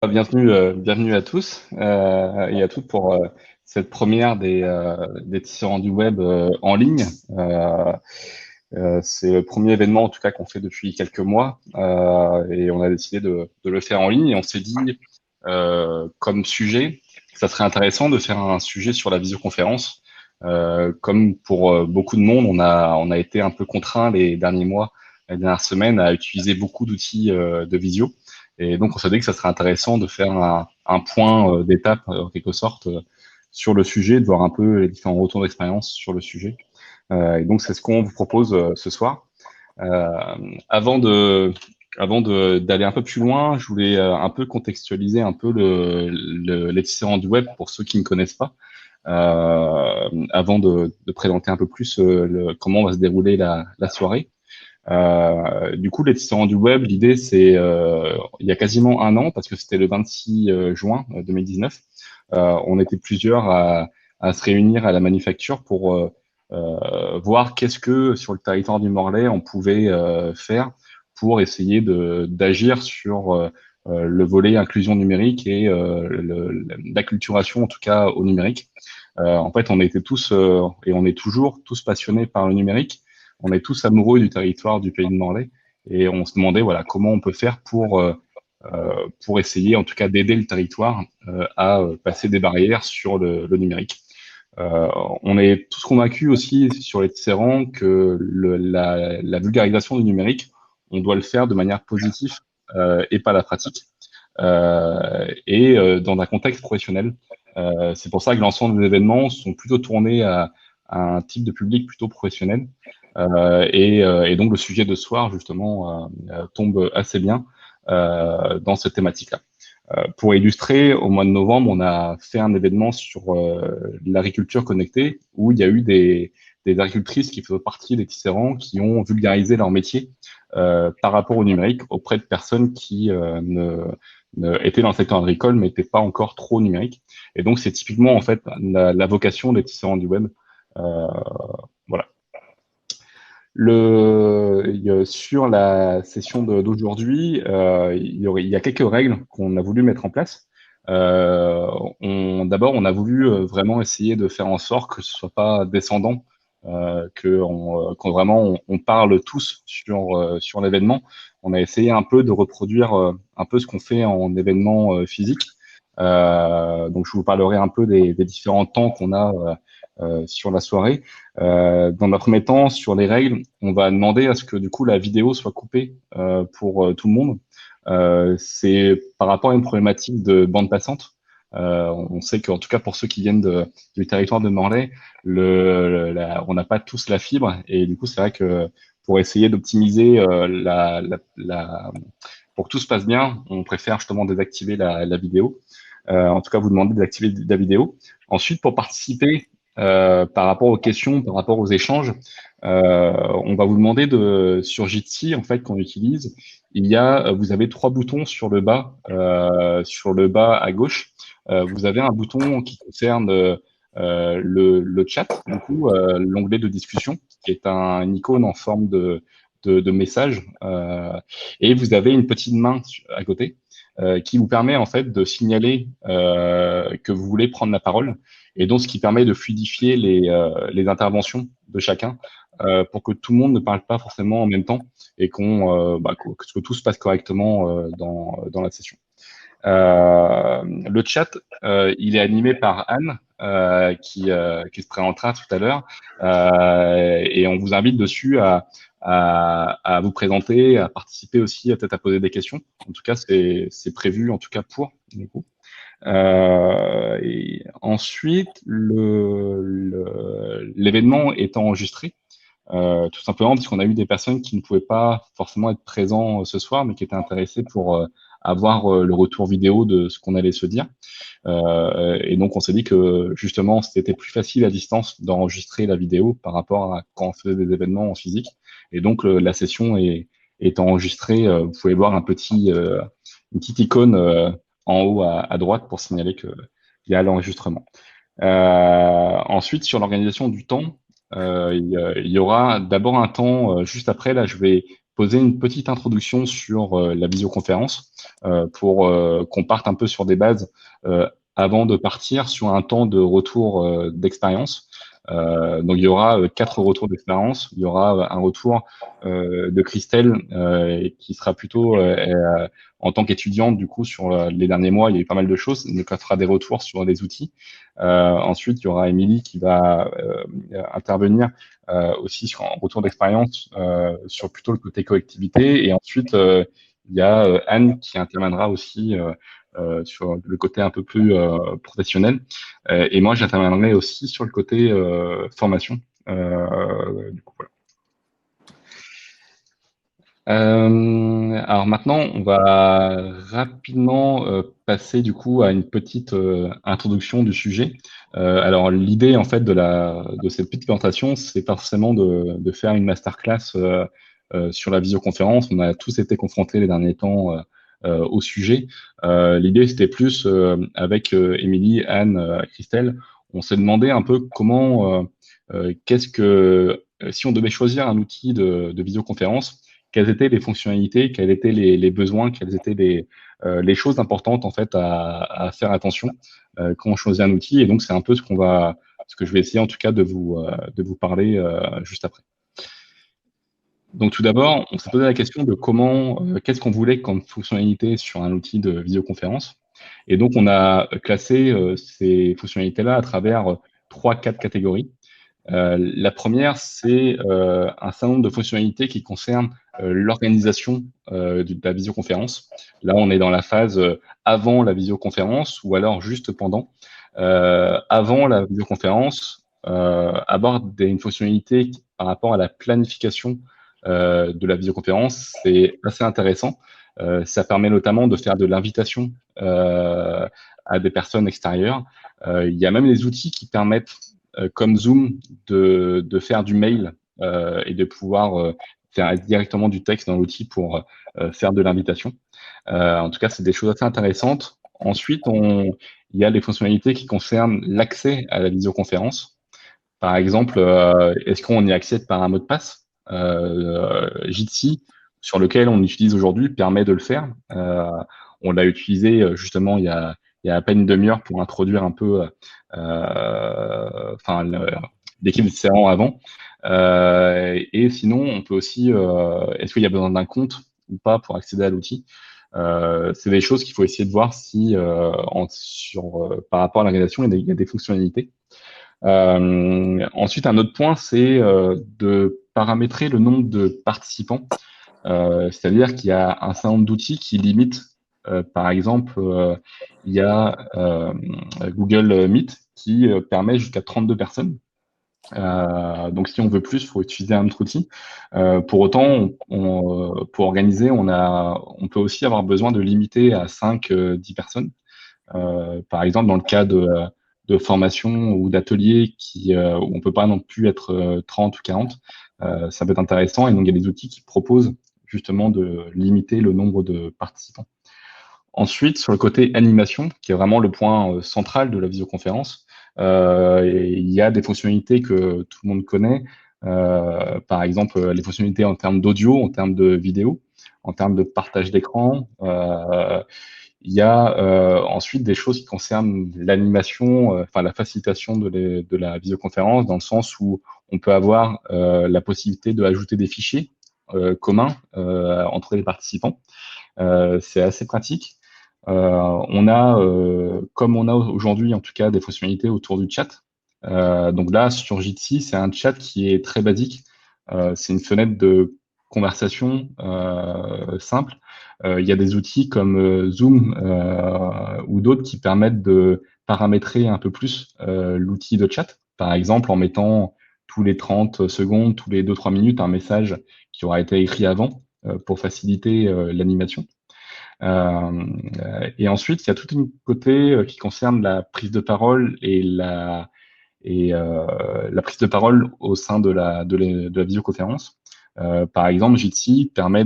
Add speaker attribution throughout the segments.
Speaker 1: Bienvenue à tous et à toutes pour cette première des tissus rendus web en ligne. C'est le premier événement en tout cas qu'on fait depuis quelques mois et on a décidé de le faire en ligne et on s'est dit comme sujet que ça serait intéressant de faire un sujet sur la visioconférence. Comme pour beaucoup de monde, on a été un peu contraint les derniers mois, les dernières semaines à utiliser beaucoup d'outils de visio. Et donc, on s'est dit que ça serait intéressant de faire un point d'étape, en quelque sorte, sur le sujet, de voir un peu les différents retours d'expérience sur le sujet. Et donc, c'est ce qu'on vous propose ce soir. Euh, avant de, d'aller un peu plus loin, je voulais un peu contextualiser un peu les différents du web pour ceux qui ne connaissent pas, avant de présenter un peu plus comment va se dérouler la soirée. Du coup, les tisserands du web, l'idée, c'est il y a quasiment un an, parce que c'était le 26 juin 2019, on était plusieurs à se réunir à la manufacture pour voir qu'est-ce que sur le territoire du Morlaix on pouvait faire pour essayer d'agir sur le volet inclusion numérique et l'acculturation en tout cas au numérique. En fait, on était tous et on est toujours tous passionnés par le numérique. On est tous amoureux du territoire du pays de Morlaix et on se demandait voilà comment on peut faire pour essayer en tout cas d'aider le territoire à passer des barrières sur le numérique. Euh, on est tous convaincus aussi sur les tisserands que la vulgarisation du numérique, on doit le faire de manière positive et pas la pratique, et dans un contexte professionnel. C'est pour ça que l'ensemble des événements sont plutôt tournés à un type de public plutôt professionnel. Et donc le sujet de ce soir, justement, tombe assez bien dans cette thématique-là. Pour illustrer, au mois de novembre, on a fait un événement sur l'agriculture connectée où il y a eu des agricultrices qui faisaient partie des tisserands qui ont vulgarisé leur métier par rapport au numérique auprès de personnes qui étaient dans le secteur agricole mais n'étaient pas encore trop numériques. Et donc, c'est typiquement en fait la vocation des tisserands du web. Euh, voilà. Sur la session d'aujourd'hui, il y a quelques règles qu'on a voulu mettre en place. Euh, D'abord, on a voulu vraiment essayer de faire en sorte que ce soit pas descendant, qu'on vraiment on parle tous sur l'événement. On a essayé un peu de reproduire un peu ce qu'on fait en événement physique. Donc, je vous parlerai un peu des différents temps qu'on a sur la soirée. Dans un premier temps, sur les règles, on va demander à ce que du coup la vidéo soit coupée pour tout le monde. C'est par rapport à une problématique de bande passante. On sait qu'en tout cas pour ceux qui viennent du territoire de Morlaix, on n'a pas tous la fibre et du coup c'est vrai que pour essayer d'optimiser pour que tout se passe bien, on préfère justement désactiver la vidéo. En tout cas, vous demandez d'activer la vidéo. Ensuite, pour participer par rapport aux questions, par rapport aux échanges, on va vous demander sur Jitsi, en fait, qu'on utilise, vous avez trois boutons sur le bas à gauche. Vous avez un bouton qui concerne le chat, du coup, l'onglet de discussion, qui est une icône en forme de message, et vous avez une petite main à côté qui vous permet en fait de signaler que vous voulez prendre la parole et donc ce qui permet de fluidifier les interventions de chacun pour que tout le monde ne parle pas forcément en même temps et que tout se passe correctement dans la session. Le chat, il est animé par Anne, qui se présentera tout à l'heure, et on vous invite dessus à vous présenter, à participer aussi, à peut-être à poser des questions. En tout cas, c'est prévu, en tout cas pour, du coup. Et ensuite, l'événement est enregistré, tout simplement parce qu'on a eu des personnes qui ne pouvaient pas forcément être présents ce soir, mais qui étaient intéressées pour avoir le retour vidéo de ce qu'on allait se dire. Et donc, on s'est dit que justement, c'était plus facile à distance d'enregistrer la vidéo par rapport à quand on faisait des événements en physique. Et donc, la session est enregistrée. Vous pouvez voir une petite icône en haut à droite pour signaler qu'il y a l'enregistrement. Ensuite, sur l'organisation du temps, il y aura d'abord un temps juste après. Là, je vais poser une petite introduction sur la visioconférence pour qu'on parte un peu sur des bases avant de partir sur un temps de retour d'expérience. Donc, il y aura 4 retours d'expérience. Il y aura un retour de Christelle qui sera plutôt en tant qu'étudiante, du coup, sur les derniers mois, il y a eu pas mal de choses. Donc, elle fera des retours sur les outils. Ensuite, il y aura Émilie qui va intervenir aussi sur un retour d'expérience sur plutôt le côté collectivité. Et ensuite, il y a Anne qui interviendra aussi sur le côté un peu plus professionnel. Et moi, j'interviendrai aussi sur le côté formation. Du coup, voilà. Alors maintenant, on va rapidement passer du coup à une petite introduction du sujet. Alors l'idée en fait de cette petite présentation, c'est pas forcément de faire une masterclass sur la visioconférence. On a tous été confrontés les derniers temps au sujet. L'idée c'était plus avec Émilie, Anne, Christelle, on s'est demandé un peu comment, qu'est-ce que si on devait choisir un outil de visioconférence, quelles étaient les fonctionnalités, quels étaient les besoins, quelles étaient les choses importantes en fait à faire attention quand on choisit un outil. Et donc c'est un peu ce que je vais essayer en tout cas de vous parler juste après. Donc tout d'abord, on s'est posé la question de qu'est-ce qu'on voulait comme fonctionnalité sur un outil de visioconférence. Et donc on a classé ces fonctionnalités-là à travers 3-4 catégories. La première, c'est un certain nombre de fonctionnalités qui concernent l'organisation de la visioconférence. Là, on est dans la phase avant la visioconférence ou alors juste pendant. Avant la visioconférence, aborder une fonctionnalité par rapport à la planification de la visioconférence, c'est assez intéressant. Ça permet notamment de faire de l'invitation à des personnes extérieures. Il y a même des outils qui permettent comme Zoom, de faire du mail et de pouvoir faire directement du texte dans l'outil pour faire de l'invitation. En tout cas, c'est des choses assez intéressantes. Ensuite, il y a les fonctionnalités qui concernent l'accès à la visioconférence. Par exemple, est-ce qu'on y accède par un mot de passe Jitsi, sur lequel on utilise aujourd'hui, permet de le faire. On l'a utilisé justement il y a à peine une demi-heure pour introduire un peu l'équipe de serrant avant. Et sinon, on peut aussi, est-ce qu'il y a besoin d'un compte ou pas pour accéder à l'outil? C'est des choses qu'il faut essayer de voir si, par rapport à l'organisation, il y a des fonctionnalités. Ensuite, un autre point, c'est de paramétrer le nombre de participants. C'est-à-dire qu'il y a un certain nombre d'outils qui limitent. Par exemple, il y a Google Meet qui permet jusqu'à 32 personnes. Donc, si on veut plus, il faut utiliser un autre outil. Pour autant, pour organiser, on peut aussi avoir besoin de limiter à 5-10 personnes. Par exemple, dans le cas de formation ou d'ateliers où on peut pas non plus être 30 ou 40, ça peut être intéressant. Et donc, il y a des outils qui proposent justement de limiter le nombre de participants. Ensuite, sur le côté animation, qui est vraiment le point central de la visioconférence, il y a des fonctionnalités que tout le monde connaît. Par exemple, les fonctionnalités en termes d'audio, en termes de vidéo, en termes de partage d'écran. Il y a ensuite des choses qui concernent l'animation, la facilitation de la visioconférence, dans le sens où on peut avoir la possibilité d'ajouter des fichiers communs entre les participants. C'est assez pratique. On a, comme on a aujourd'hui en tout cas, des fonctionnalités autour du chat. Donc là, sur Jitsi, c'est un chat qui est très basique. C'est une fenêtre de conversation simple. Il y a des outils comme Zoom ou d'autres qui permettent de paramétrer un peu plus l'outil de chat. Par exemple, en mettant tous les 30 secondes, tous les 2-3 minutes, un message qui aura été écrit avant pour faciliter l'animation. Et ensuite, il y a tout un côté qui concerne la prise de parole et la prise de parole au sein de la visioconférence. Par exemple, Jitsi permet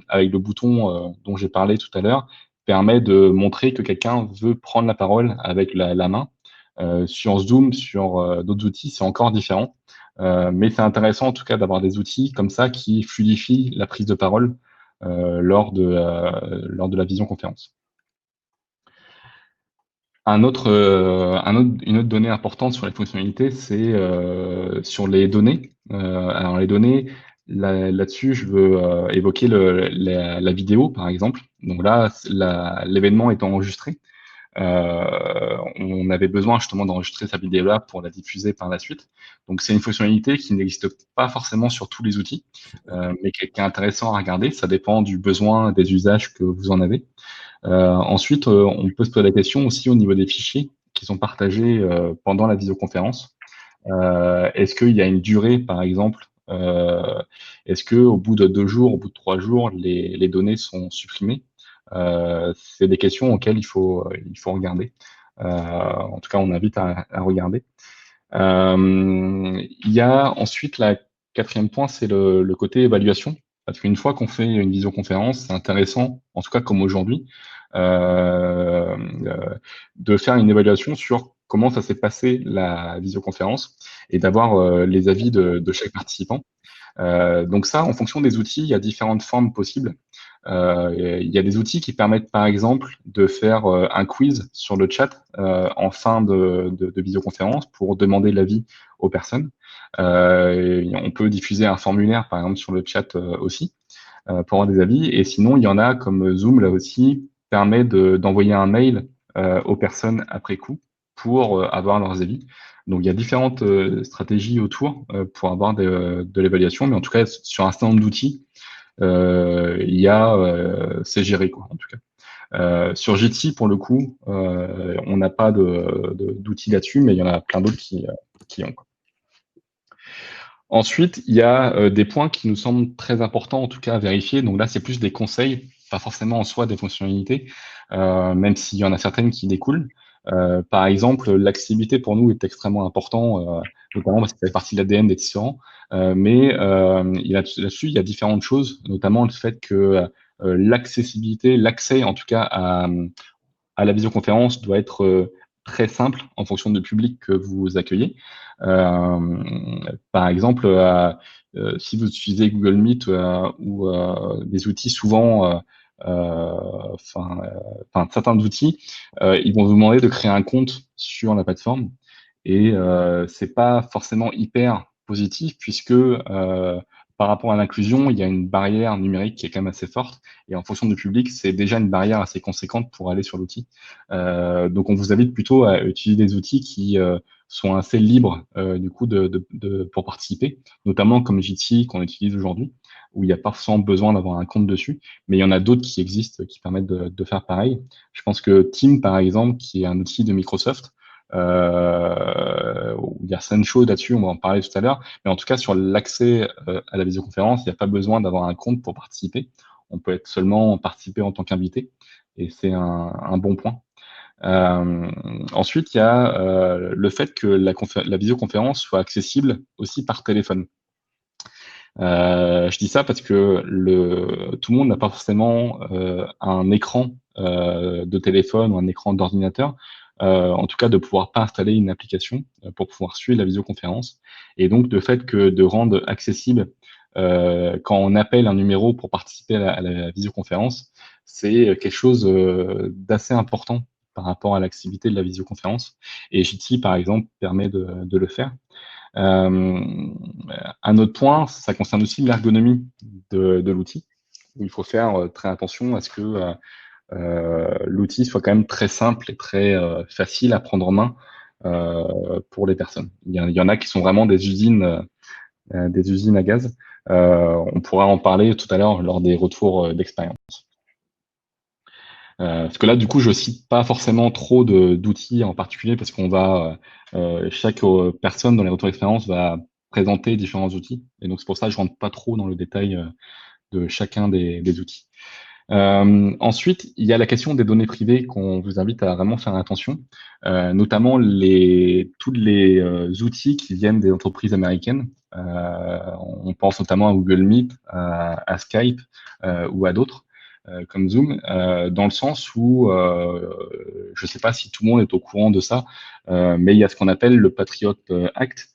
Speaker 1: avec le bouton dont j'ai parlé tout à l'heure, permet de montrer que quelqu'un veut prendre la parole avec la main. Sur Zoom, sur d'autres outils, c'est encore différent. Mais c'est intéressant en tout cas d'avoir des outils comme ça qui fluidifient la prise de parole lors de la visioconférence. Une autre donnée importante sur les fonctionnalités, c'est sur les données. Alors les données, là-dessus, je veux évoquer la vidéo, par exemple. Donc là, l'événement est enregistré. On avait besoin justement d'enregistrer sa vidéo-là pour la diffuser par la suite. Donc c'est une fonctionnalité qui n'existe pas forcément sur tous les outils, mais qui est intéressant à regarder. Ça dépend du besoin, des usages que vous en avez. Ensuite, on peut se poser la question aussi au niveau des fichiers qui sont partagés pendant la visioconférence. Est-ce qu'il y a une durée, par exemple, est-ce que au bout de 2 jours, au bout de 3 jours, les données sont supprimées? C'est des questions auxquelles il faut regarder. En tout cas, on invite à regarder. Il y a ensuite la quatrième point, c'est le côté évaluation. Parce qu'une fois qu'on fait une visioconférence, c'est intéressant, en tout cas comme aujourd'hui, euh, de faire une évaluation sur comment ça s'est passé la visioconférence et d'avoir les avis de chaque participant. Donc ça, en fonction des outils, il y a différentes formes possibles. Il y a des outils qui permettent, par exemple, de faire un quiz sur le chat en fin de visioconférence pour demander l'avis aux personnes. On peut diffuser un formulaire, par exemple, sur le chat aussi pour avoir des avis. Et sinon, il y en a comme Zoom, là aussi, permet d'envoyer un mail aux personnes après coup pour avoir leurs avis. Donc, il y a différentes stratégies autour pour avoir de l'évaluation, mais en tout cas, sur un certain nombre d'outils, c'est géré, quoi, en tout cas. Sur Jitsi, pour le coup, on n'a pas d'outils là-dessus, mais il y en a plein d'autres qui ont, quoi. Ensuite, il y a des points qui nous semblent très importants, en tout cas à vérifier. Donc là, c'est plus des conseils, pas forcément en soi des fonctionnalités, même s'il y en a certaines qui découlent. Par exemple, l'accessibilité pour nous est extrêmement important, notamment parce que ça fait partie de l'ADN des tisserands. Là-dessus, il y a différentes choses, notamment le fait que l'accessibilité, l'accès en tout cas à la visioconférence doit être très simple en fonction du public que vous accueillez. Par exemple, si vous utilisez Google Meet ou des outils souvent, certains outils, ils vont vous demander de créer un compte sur la plateforme et c'est pas forcément hyper positif puisque par rapport à l'inclusion, il y a une barrière numérique qui est quand même assez forte et en fonction du public, c'est déjà une barrière assez conséquente pour aller sur l'outil. Donc, on vous invite plutôt à utiliser des outils qui sont assez libres du coup pour participer, notamment comme Jitsi qu'on utilise aujourd'hui, où il n'y a pas forcément besoin d'avoir un compte dessus, mais il y en a d'autres qui existent qui permettent de faire pareil. Je pense que Team, par exemple, qui est un outil de Microsoft, il y a certaines choses là-dessus, on va en parler tout à l'heure, mais en tout cas sur l'accès à la visioconférence, il n'y a pas besoin d'avoir un compte pour participer. On peut être seulement participer en tant qu'invité, et c'est un bon point. Ensuite, il y a le fait que la visioconférence soit accessible aussi par téléphone. Je dis ça parce que tout le monde n'a pas forcément un écran de téléphone ou un écran d'ordinateur, en tout cas de pouvoir pas installer une application pour pouvoir suivre la visioconférence. Et donc, de fait que de rendre accessible quand on appelle un numéro pour participer à la visioconférence, c'est quelque chose d'assez important par rapport à l'accessibilité de la visioconférence. Et Jitsi, par exemple, permet de le faire. Euh, un autre point, ça concerne aussi l'ergonomie de l'outil, où il faut faire très attention à ce que l'outil soit quand même très simple et très facile à prendre en main pour les personnes. Il y en a qui sont vraiment des usines à gaz. On pourra en parler tout à l'heure lors des retours d'expérience. Parce que là, du coup, je cite pas forcément trop d'outils en particulier parce qu'on va chaque personne dans les retours d'expérience va présenter différents outils et donc c'est pour ça que je rentre pas trop dans le détail de chacun des outils. Ensuite, il y a la question des données privées qu'on vous invite à vraiment faire attention, notamment tous les outils qui viennent des entreprises américaines. On pense notamment à Google Meet, à Skype ou à d'autres comme Zoom, dans le sens où je ne sais pas si tout le monde est au courant de ça, mais il y a ce qu'on appelle le Patriot Act,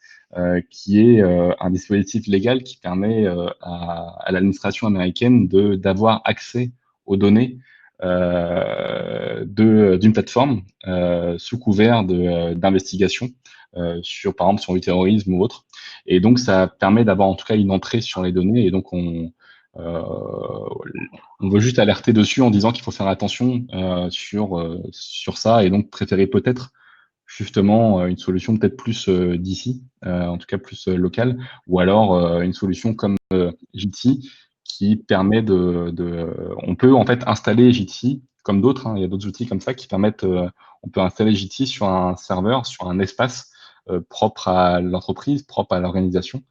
Speaker 1: qui est un dispositif légal qui permet à l'administration américaine d'avoir accès aux données d'une plateforme sous couvert d'investigation sur, par exemple, sur le terrorisme ou autre. Et donc, ça permet d'avoir en tout cas une entrée sur les données. Et donc, euh, on veut juste alerter dessus en disant qu'il faut faire attention sur ça et donc préférer peut-être justement une solution peut-être plus d'ici, en tout cas plus locale, ou alors une solution comme Jitsi qui permet on peut en fait installer Jitsi comme d'autres, hein, il y a d'autres outils comme ça qui permettent, on peut installer Jitsi sur un serveur, sur un espace propre à l'entreprise, propre à l'organisation,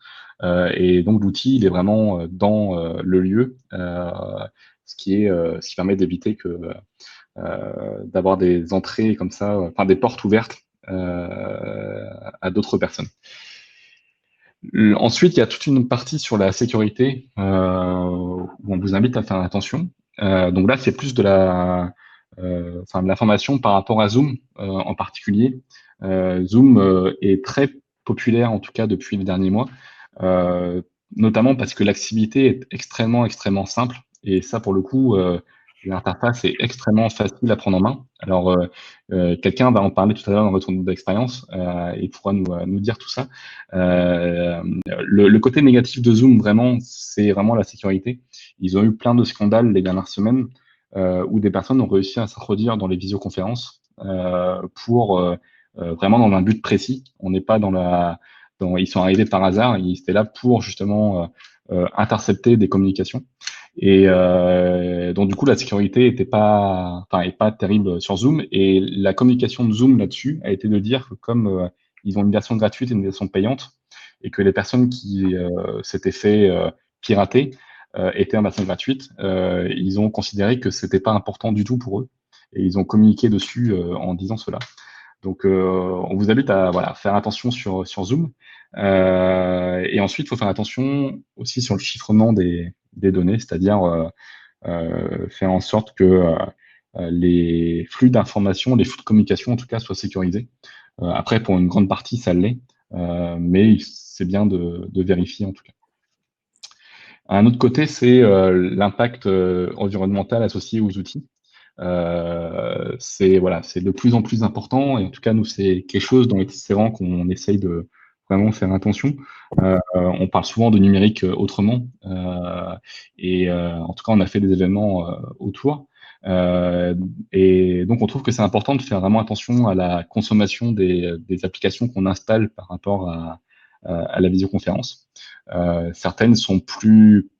Speaker 1: et donc l'outil il est vraiment dans le lieu, ce qui permet d'éviter que d'avoir des entrées comme ça, enfin des portes ouvertes à d'autres personnes. Ensuite, il y a toute une partie sur la sécurité où on vous invite à faire attention. Donc là, c'est plus de l'information par rapport à Zoom en particulier. Zoom est très populaire, en tout cas depuis les derniers mois, notamment parce que l'accessibilité est extrêmement, extrêmement simple. Et ça, pour le coup, l'interface est extrêmement facile à prendre en main. Alors, quelqu'un va en parler tout à l'heure dans votre d'expérience et pourra nous dire tout ça. Le côté négatif de Zoom, vraiment, c'est vraiment la sécurité. Ils ont eu plein de scandales les dernières semaines où des personnes ont réussi à s'introduire dans les visioconférences pour vraiment dans un but précis. On n'est pas ils sont arrivés par hasard, ils étaient là pour justement intercepter des communications. Et donc du coup, la sécurité est pas terrible sur Zoom. Et la communication de Zoom là-dessus a été de dire que comme ils ont une version gratuite et une version payante, et que les personnes qui s'étaient fait pirater étaient en version gratuite, ils ont considéré que c'était pas important du tout pour eux. Et ils ont communiqué dessus en disant cela. Donc, on vous invite à faire attention sur Zoom. Et ensuite, il faut faire attention aussi sur le chiffrement des données, c'est-à-dire faire en sorte que les flux d'informations, les flux de communication en tout cas, soient sécurisés. Après, pour une grande partie, ça l'est, mais c'est bien de vérifier en tout cas. Un autre côté, c'est l'impact environnemental associé aux outils. C'est de plus en plus important et en tout cas nous c'est quelque chose dans Excellent qu'on essaye de vraiment faire attention. On parle souvent de numérique autrement et en tout cas on a fait des événements autour et donc on trouve que c'est important de faire vraiment attention à la consommation des applications qu'on installe par rapport à la visioconférence. Certaines sont plus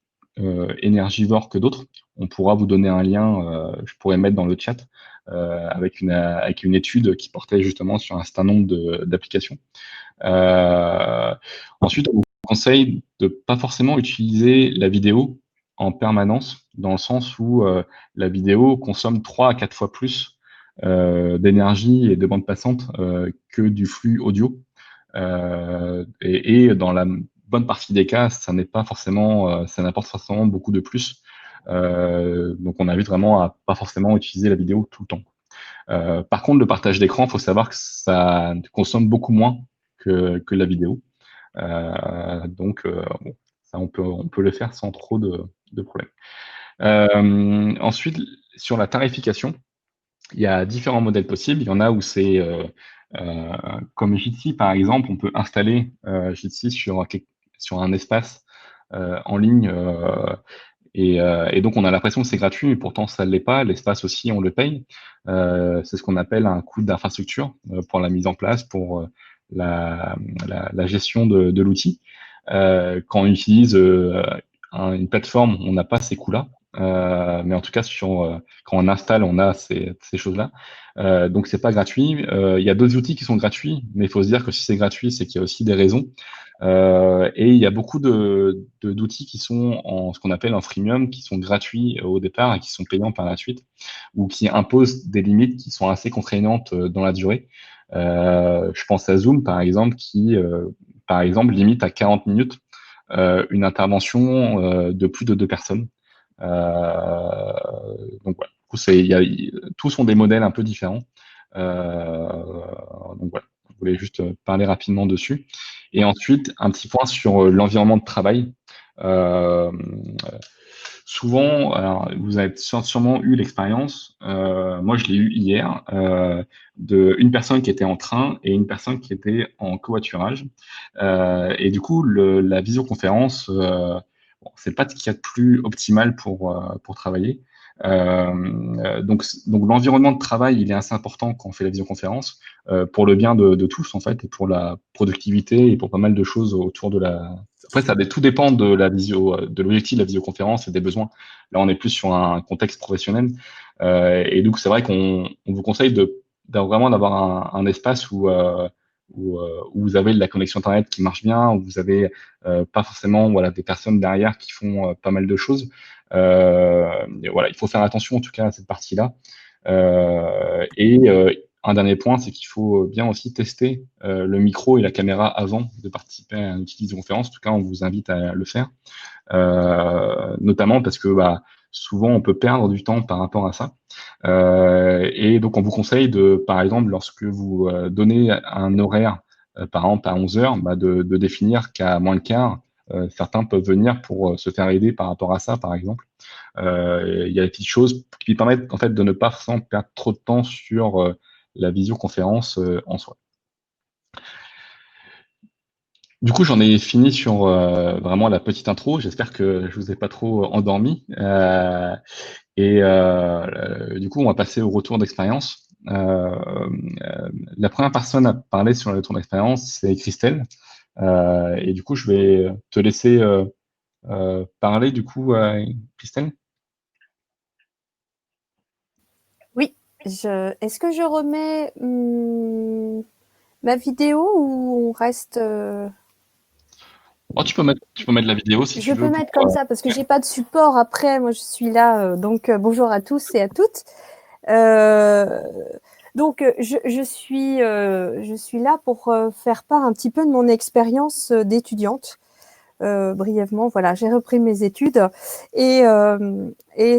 Speaker 1: énergivores que d'autres. On pourra vous donner un lien, je pourrais mettre dans le chat, avec une étude qui portait justement sur un certain nombre d'applications. Ensuite, on vous conseille de pas forcément utiliser la vidéo en permanence, dans le sens où la vidéo consomme 3 à 4 fois plus d'énergie et de bande passante que du flux audio. Et dans la bonne partie des cas, ça n'apporte forcément beaucoup de plus. Donc on invite vraiment à pas forcément utiliser la vidéo tout le temps. Par contre, le partage d'écran, il faut savoir que ça consomme beaucoup moins que la vidéo. Donc bon, ça on peut le faire sans trop de problèmes. Ensuite, sur la tarification, il y a différents modèles possibles. Il y en a où c'est comme Jitsi, par exemple, on peut installer Jitsi sur un espace en ligne et donc on a l'impression que c'est gratuit, mais pourtant ça ne l'est pas. L'espace aussi, on le paye. C'est ce qu'on appelle un coût d'infrastructure pour la mise en place, pour la gestion de l'outil. Quand on utilise une plateforme, on n'a pas ces coûts-là. Mais en tout cas, quand on installe, on a ces choses-là. Donc, c'est pas gratuit. Il y a d'autres outils qui sont gratuits, mais il faut se dire que si c'est gratuit, c'est qu'il y a aussi des raisons. Et il y a beaucoup d'outils qui sont en ce qu'on appelle en freemium, qui sont gratuits au départ et qui sont payants par la suite, ou qui imposent des limites qui sont assez contraignantes dans la durée. Je pense à Zoom, par exemple, qui, par exemple, limite à 40 minutes une intervention de plus de 2 personnes. Donc voilà. Du coup, tous sont des modèles un peu différents. Donc voilà, je voulais juste parler rapidement dessus. Et ensuite, un petit point sur l'environnement de travail. Euh, Souvent, alors, vous avez sûrement eu l'expérience, moi je l'ai eu hier, de une personne qui était en train et une personne qui était en covoiturage. Et du coup, la visioconférence, bon, c'est pas ce qu'il y a de plus optimal pour travailler. Donc l'environnement de travail, il est assez important quand on fait la visioconférence, pour le bien de tous en fait, et pour la productivité et pour pas mal de choses autour de la. Après, tout dépend de la de l'objectif de la visioconférence et des besoins. Là, on est plus sur un contexte professionnel, et donc c'est vrai qu'on vous conseille vraiment d'avoir un espace où vous avez de la connexion internet qui marche bien, où vous avez pas forcément voilà des personnes derrière qui font pas mal de choses. Et voilà, il faut faire attention en tout cas à cette partie-là. Un dernier point, c'est qu'il faut bien aussi tester le micro et la caméra avant de participer à une visioconférence. En tout cas, on vous invite à le faire, notamment parce que bah, souvent on peut perdre du temps par rapport à ça. Et donc on vous conseille de, par exemple, lorsque vous donnez un horaire, par exemple à 11 heures, bah, de définir qu'à moins le quart, certains peuvent venir pour se faire aider par rapport à ça, par exemple. Il y a des petites choses qui permettent en fait de ne pas forcément perdre trop de temps sur la visioconférence en soi. Du coup, j'en ai fini sur vraiment la petite intro. J'espère que je vous ai pas trop endormi. Du coup, on va passer au retour d'expérience. La première personne à parler sur le retour d'expérience, c'est Christelle. Et du coup, je vais te laisser parler, du coup, Christelle.
Speaker 2: Oui, est-ce que je remets ma vidéo ou on reste
Speaker 1: Oh, tu peux mettre la vidéo si
Speaker 2: Je
Speaker 1: tu
Speaker 2: peux
Speaker 1: veux
Speaker 2: mettre comme ça parce que j'ai pas de support après. Moi, je suis là. Donc, bonjour à tous et à toutes. Euh, je suis là pour faire part un petit peu de mon expérience d'étudiante. Brièvement, voilà, j'ai repris mes études et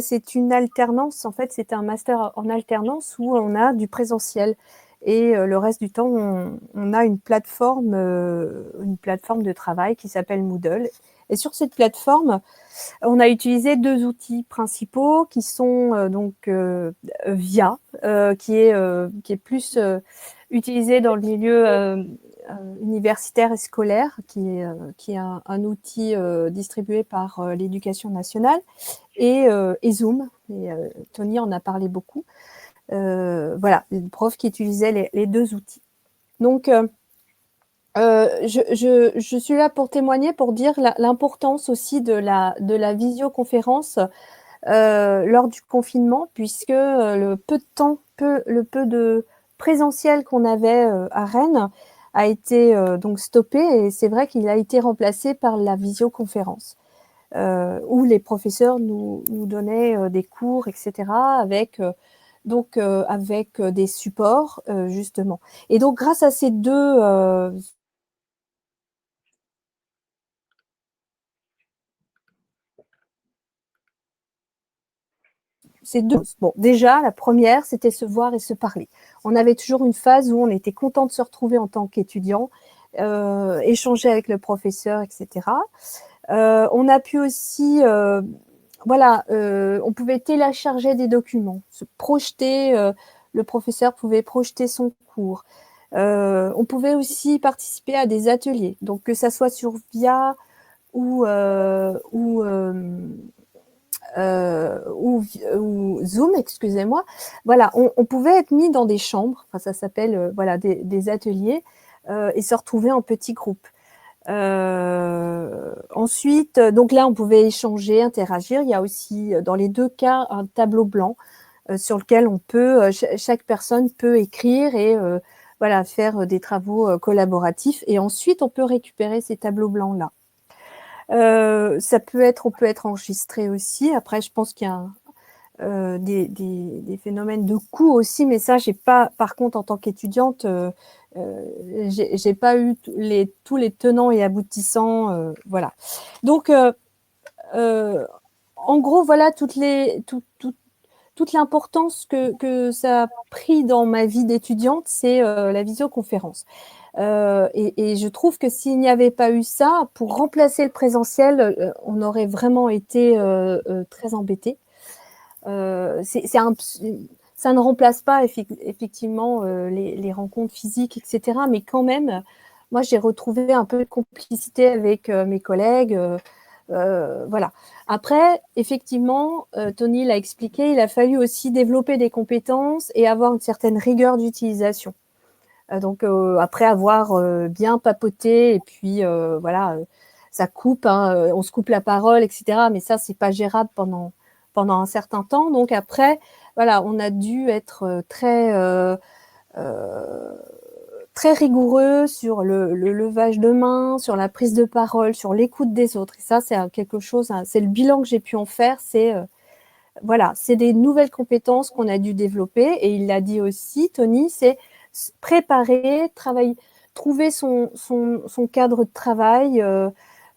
Speaker 2: c'est une alternance. En fait, c'est un master en alternance où on a du présentiel et le reste du temps, on a une plateforme de travail qui s'appelle Moodle. Et sur cette plateforme, on a utilisé deux outils principaux qui sont VIA, qui est plus utilisé dans le milieu universitaire et scolaire, qui est un outil distribué par l'Éducation nationale, et Zoom. Et, Tony en a parlé beaucoup. Voilà, les profs qui utilisaient les deux outils. Donc, je suis là pour témoigner, pour dire l'importance aussi de la visioconférence lors du confinement, puisque le peu de temps, le peu de présentiel qu'on avait à Rennes a été donc stoppé, et c'est vrai qu'il a été remplacé par la visioconférence, où les professeurs nous donnaient des cours, etc., avec des supports justement. Et donc grâce à ces deux, bon, déjà, la première, c'était se voir et se parler. On avait toujours une phase où on était content de se retrouver en tant qu'étudiant, échanger avec le professeur, etc. On a pu aussi, voilà, on pouvait télécharger des documents, se projeter, le professeur pouvait projeter son cours. On pouvait aussi participer à des ateliers, donc que ça soit sur VIA ou, ou Zoom, excusez-moi. Voilà, on pouvait être mis dans des chambres, enfin, ça s'appelle voilà, des ateliers, et se retrouver en petits groupes. Ensuite, donc là, on pouvait échanger, interagir. Il y a aussi, dans les deux cas, un tableau blanc sur lequel on peut, chaque personne peut écrire et voilà, faire des travaux collaboratifs. Et ensuite, on peut récupérer ces tableaux blancs-là. On peut être enregistré aussi. Après, je pense qu'il y a des phénomènes de coût aussi, mais ça, j'ai pas. Par contre, en tant qu'étudiante, j'ai pas eu tous les tenants et aboutissants. Voilà. Donc, en gros, voilà toute l'importance que ça a pris dans ma vie d'étudiante, c'est la visioconférence. Et je trouve que s'il n'y avait pas eu ça, pour remplacer le présentiel, on aurait vraiment été très embêtés. Ça ne remplace pas effectivement les rencontres physiques, etc. Mais quand même, moi, j'ai retrouvé un peu de complicité avec mes collègues. Voilà. Après, effectivement, Tony l'a expliqué, il a fallu aussi développer des compétences et avoir une certaine rigueur d'utilisation. Donc, après avoir bien papoté, et puis voilà, ça coupe, hein, on se coupe la parole, etc. Mais ça, c'est pas gérable pendant un certain temps. Donc après, voilà, on a dû être très rigoureux sur le levage de main, sur la prise de parole, sur l'écoute des autres. Et ça, c'est quelque chose, hein, c'est le bilan que j'ai pu en faire. C'est voilà, c'est des nouvelles compétences qu'on a dû développer. Et il l'a dit aussi, Tony, c'est préparer, travailler, trouver son cadre de travail,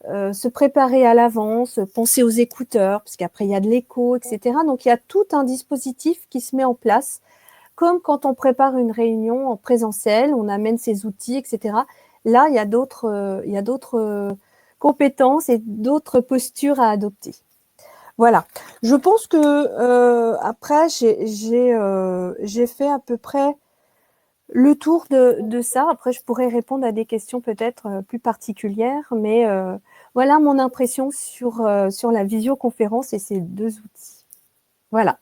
Speaker 2: se préparer à l'avance, penser aux écouteurs, parce qu'après il y a de l'écho, etc. Donc il y a tout un dispositif qui se met en place, comme quand on prépare une réunion en présentiel, on amène ses outils, etc. Là, il y a d'autres compétences et d'autres postures à adopter. Voilà. Je pense que après j'ai fait à peu près le tour de ça. Après, je pourrais répondre à des questions peut-être plus particulières, mais voilà mon impression sur la visioconférence et ces deux outils. Voilà.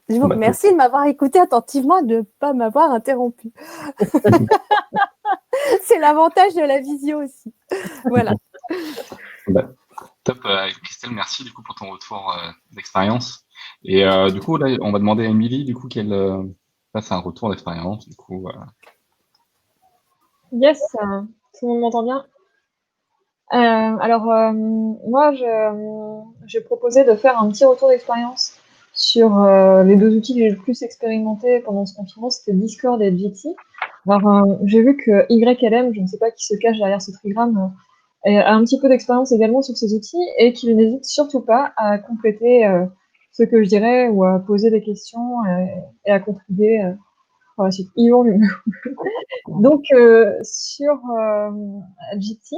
Speaker 2: Je vous remercie de m'avoir écouté attentivement et de ne pas m'avoir interrompu. C'est l'avantage de la visio aussi. Voilà.
Speaker 1: Bah, top, Christelle, merci du coup pour ton retour d'expérience. Et du coup, là, on va demander à Émilie du coup qu'elle fasse un retour d'expérience. Du coup,
Speaker 3: Yes, tout le monde m'entend bien. Alors, moi, j'ai proposé de faire un petit retour d'expérience sur les deux outils que j'ai le plus expérimenté pendant ce confinement, c'était Discord et Jitsi. Alors, j'ai vu que YLM, je ne sais pas qui se cache derrière ce trigramme, a un petit peu d'expérience également sur ces outils et qu'il n'hésite surtout pas à compléter ce que je dirais ou à poser des questions et à contribuer par la suite. Donc, sur Jitsi,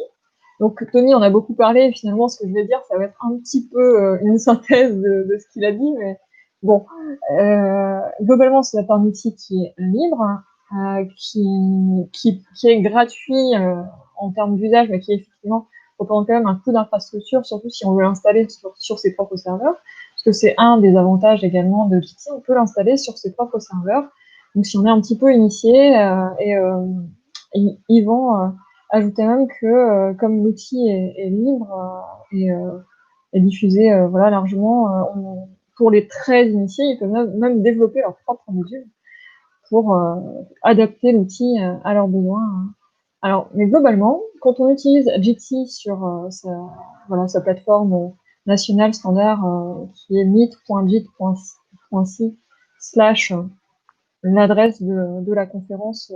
Speaker 3: donc Tony en a beaucoup parlé, et finalement ce que je vais dire, ça va être un petit peu une synthèse de ce qu'il a dit, mais bon, globalement c'est un outil qui est libre, qui est gratuit en termes d'usage, mais qui effectivement représente quand même un coût d'infrastructure, surtout si on veut l'installer sur ses propres serveurs, parce que c'est un des avantages également de Jitsi, on peut l'installer sur ses propres serveurs. Donc si on est un petit peu initié, ils vont ajouter même que comme l'outil est libre et diffusé voilà, largement, pour les très initiés, ils peuvent même développer leur propre module pour adapter l'outil à leurs besoins. Alors, mais globalement, quand on utilise Jitsi sur sa plateforme nationale standard qui est meet.jit.si / l'adresse de la conférence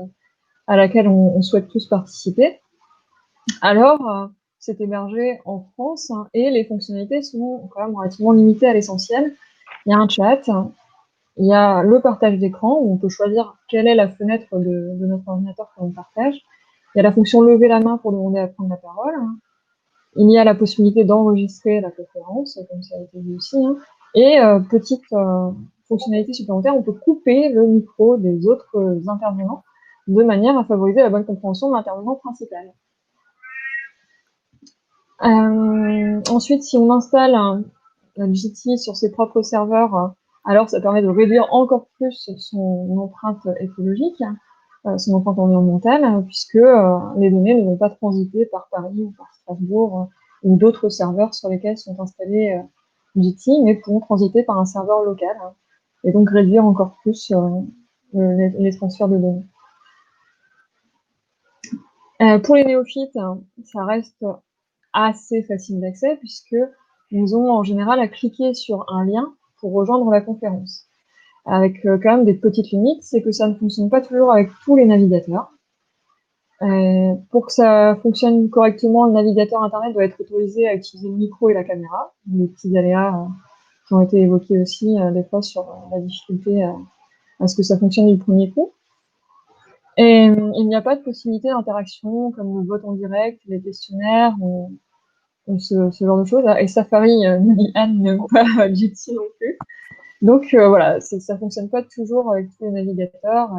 Speaker 3: à laquelle on souhaite tous participer. Alors, c'est hébergé en France et les fonctionnalités sont quand même relativement limitées à l'essentiel. Il y a un chat, il y a le partage d'écran où on peut choisir quelle est la fenêtre de notre ordinateur que l'on partage. Il y a la fonction lever la main pour demander à prendre la parole. Il y a la possibilité d'enregistrer la conférence, comme ça a été dit aussi. Et petite fonctionnalité supplémentaire, on peut couper le micro des autres intervenants de manière à favoriser la bonne compréhension de l'intervenant principal. Ensuite, si on installe un Jitsi sur ses propres serveurs, alors ça permet de réduire encore plus son empreinte écologique, son empreinte environnementale, puisque les données ne vont pas transiter par Paris ou par Strasbourg ou d'autres serveurs sur lesquels sont installés Jitsi, mais pourront transiter par un serveur local, et donc réduire encore plus les transferts de données. Pour les néophytes, ça reste assez facile d'accès puisque ils ont en général à cliquer sur un lien pour rejoindre la conférence. Avec quand même des petites limites, c'est que ça ne fonctionne pas toujours avec tous les navigateurs. Pour que ça fonctionne correctement, le navigateur internet doit être autorisé à utiliser le micro et la caméra, les petits aléas qui ont été évoquées aussi des fois sur la difficulté à ce que ça fonctionne du premier coup. Et il n'y a pas de possibilité d'interaction comme le vote en direct, les questionnaires ou ce genre de choses. Et Safari, nous dit Anne, n'aime pas Jitsi non plus. Donc voilà, ça fonctionne pas toujours avec tous les navigateurs.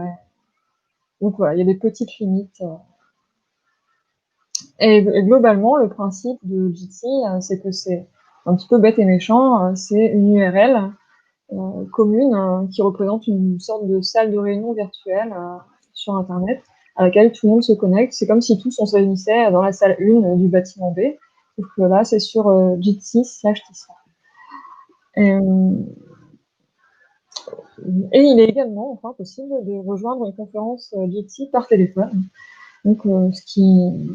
Speaker 3: Donc voilà, il y a des petites limites. Et globalement, le principe de Jitsi, c'est que c'est un petit peu bête et méchant. C'est une URL commune qui représente une sorte de salle de réunion virtuelle sur Internet à laquelle tout le monde se connecte. C'est comme si tous on se réunissait dans la salle 1 du bâtiment B. Donc là, c'est sur Jitsi/Tisra. Et il est également enfin possible de rejoindre une conférence Jitsi par téléphone. Donc ce qui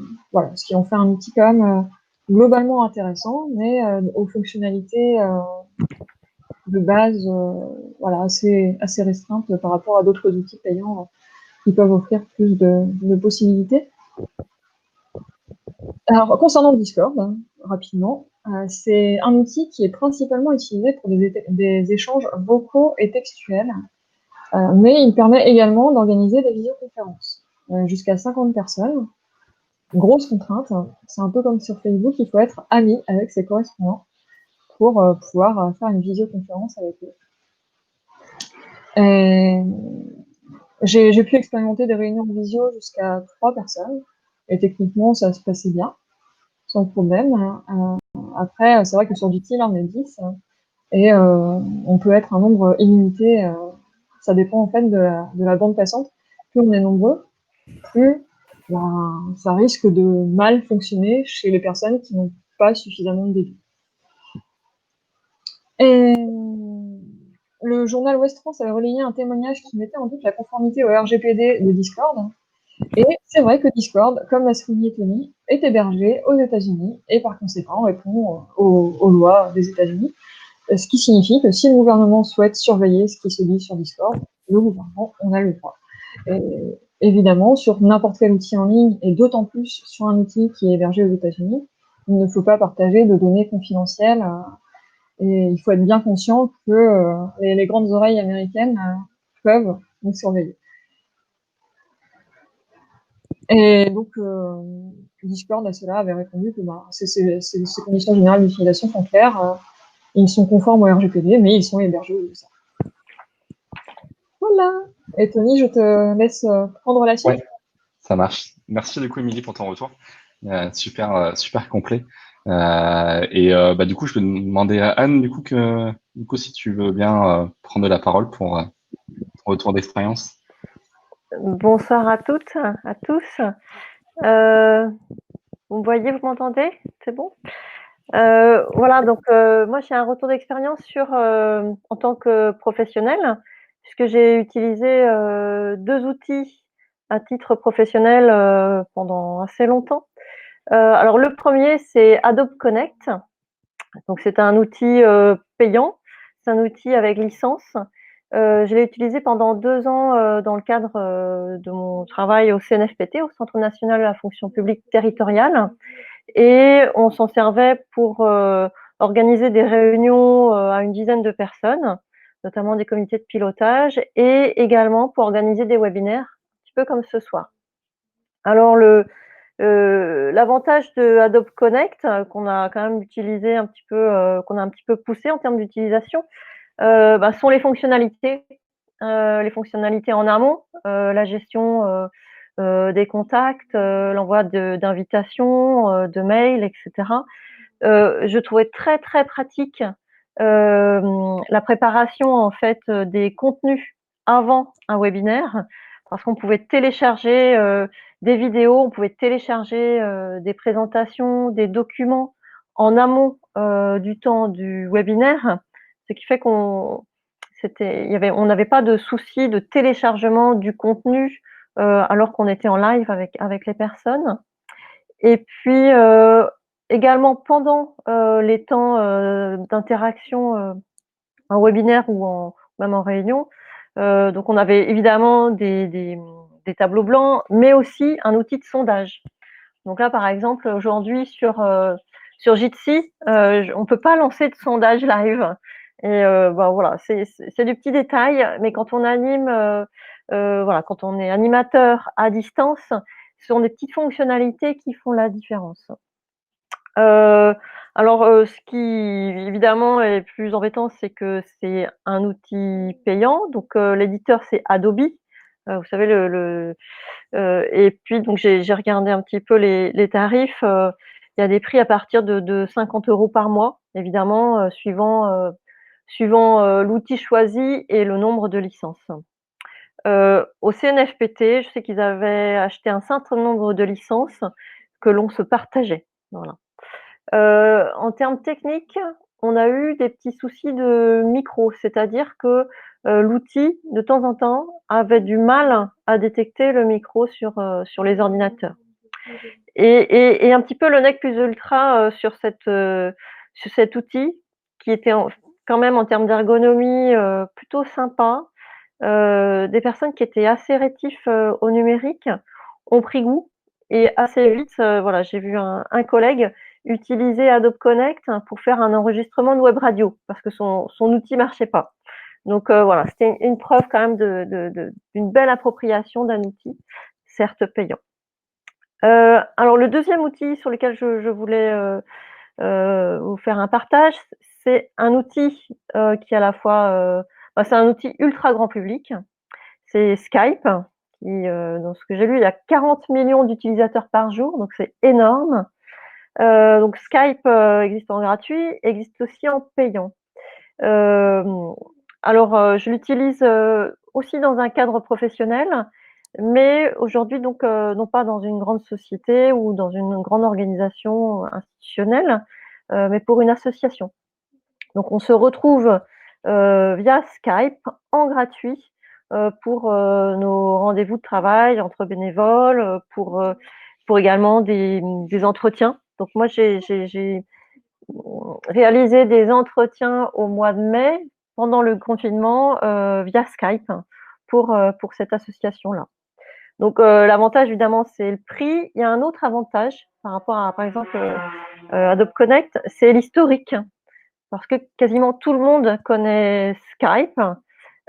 Speaker 3: en fait un outil quand même globalement intéressant, mais aux fonctionnalités de base voilà, assez restreintes par rapport à d'autres outils payants qui peuvent offrir plus de possibilités. Alors, concernant le Discord, rapidement, c'est un outil qui est principalement utilisé pour des échanges vocaux et textuels, mais il permet également d'organiser des visioconférences, jusqu'à 50 personnes. Grosse contrainte, c'est un peu comme sur Facebook, il faut être ami avec ses correspondants pour pouvoir faire une visioconférence avec eux. J'ai pu expérimenter des réunions de visio jusqu'à 3 personnes, et techniquement, ça se passait bien, sans problème. Après, c'est vrai que sur Jitsi, là, on est 10, et on peut être un nombre illimité. Ça dépend, en fait, de la bande passante. Plus on est nombreux, plus ça risque de mal fonctionner chez les personnes qui n'ont pas suffisamment de débit. Et le journal Ouest France avait relayé un témoignage qui mettait en doute la conformité au RGPD de Discord. Et c'est vrai que Discord, comme l'a souligné Tony, est hébergé aux États-Unis et par conséquent répond aux lois des États-Unis. Ce qui signifie que si le gouvernement souhaite surveiller ce qui se dit sur Discord, le gouvernement en a le droit. Et évidemment, sur n'importe quel outil en ligne, et d'autant plus sur un outil qui est hébergé aux États-Unis, il ne faut pas partager de données confidentielles. Et il faut être bien conscient que les grandes oreilles américaines peuvent nous surveiller. Et donc, Discord à cela avait répondu que ces conditions générales d'utilisation sont claires, ils sont conformes au RGPD, mais ils sont hébergés aux USA. Voilà. Et Tony, je te laisse prendre la suite.
Speaker 1: Ouais, ça marche. Merci du coup, Émilie, pour ton retour. Super complet. Du coup, je vais demander à Anne, du coup, si tu veux bien prendre la parole pour ton retour d'expérience.
Speaker 4: Bonsoir à toutes, à tous. Vous me voyez, vous m'entendez? C'est bon? Voilà, donc moi j'ai un retour d'expérience en tant que professionnelle, puisque j'ai utilisé 2 outils à titre professionnel pendant assez longtemps. Alors le premier, c'est Adobe Connect. Donc c'est un outil payant, c'est un outil avec licence. Je l'ai utilisé pendant 2 ans dans le cadre de mon travail au CNFPT, au Centre national de la fonction publique territoriale. Et on s'en servait pour organiser des réunions à une dizaine de personnes, notamment des comités de pilotage, et également pour organiser des webinaires, un petit peu comme ce soir. Alors l'avantage de Adobe Connect, qu'on a quand même utilisé un petit peu, qu'on a un petit peu poussé en termes d'utilisation, sont les fonctionnalités en amont, la gestion des contacts, l'envoi d'invitations, de mails, etc. Je trouvais très très pratique la préparation en fait des contenus avant un webinaire, parce qu'on pouvait télécharger des vidéos, on pouvait télécharger des présentations, des documents en amont du temps du webinaire, ce qui fait on n'avait pas de souci de téléchargement du contenu alors qu'on était en live avec les personnes. Et puis également pendant les temps d'interaction en webinaire ou même en réunion, donc on avait évidemment des tableaux blancs, mais aussi un outil de sondage. Donc là, par exemple, aujourd'hui sur Jitsi, on ne peut pas lancer de sondage live. Et voilà, c'est du petit détail, mais quand on anime, voilà, quand on est animateur à distance, ce sont des petites fonctionnalités qui font la différence. Alors, ce qui évidemment est plus embêtant, c'est que c'est un outil payant. Donc, l'éditeur, c'est Adobe. Vous savez et puis donc j'ai regardé un petit peu les tarifs. Il y a des prix à partir de 50 € par mois, évidemment, suivant l'outil choisi et le nombre de licences. Au CNFPT, je sais qu'ils avaient acheté un certain nombre de licences que l'on se partageait. Voilà. En termes techniques, on a eu des petits soucis de micro, c'est-à-dire que, l'outil, de temps en temps, avait du mal à détecter le micro sur les ordinateurs. Et un petit peu le nec plus ultra, sur cet outil qui était quand même en termes d'ergonomie, plutôt sympa. Des personnes qui étaient assez rétifs, au numérique ont pris goût et assez vite, voilà, j'ai vu un collègue utiliser Adobe Connect pour faire un enregistrement de web radio parce que son outil marchait pas. Donc voilà, c'était une preuve quand même d'une belle appropriation d'un outil, certes payant. Alors le deuxième outil sur lequel je voulais, vous faire un partage, c'est un outil, qui est à la fois, c'est un outil ultra grand public. C'est Skype qui, dans ce que j'ai lu, il y a 40 millions d'utilisateurs par jour, donc c'est énorme. Donc Skype, existe en gratuit, existe aussi en payant. Alors, je l'utilise, aussi dans un cadre professionnel, mais aujourd'hui donc, non pas dans une grande société ou dans une grande organisation institutionnelle, mais pour une association. Donc on se retrouve, via Skype en gratuit, pour, nos rendez-vous de travail entre bénévoles, pour également des entretiens. Donc moi j'ai réalisé des entretiens au mois de mai, pendant le confinement, via Skype pour cette association-là. Donc l'avantage évidemment, c'est le prix. Il y a un autre avantage par rapport à, par exemple, Adobe Connect, c'est l'historique. Parce que quasiment tout le monde connaît Skype,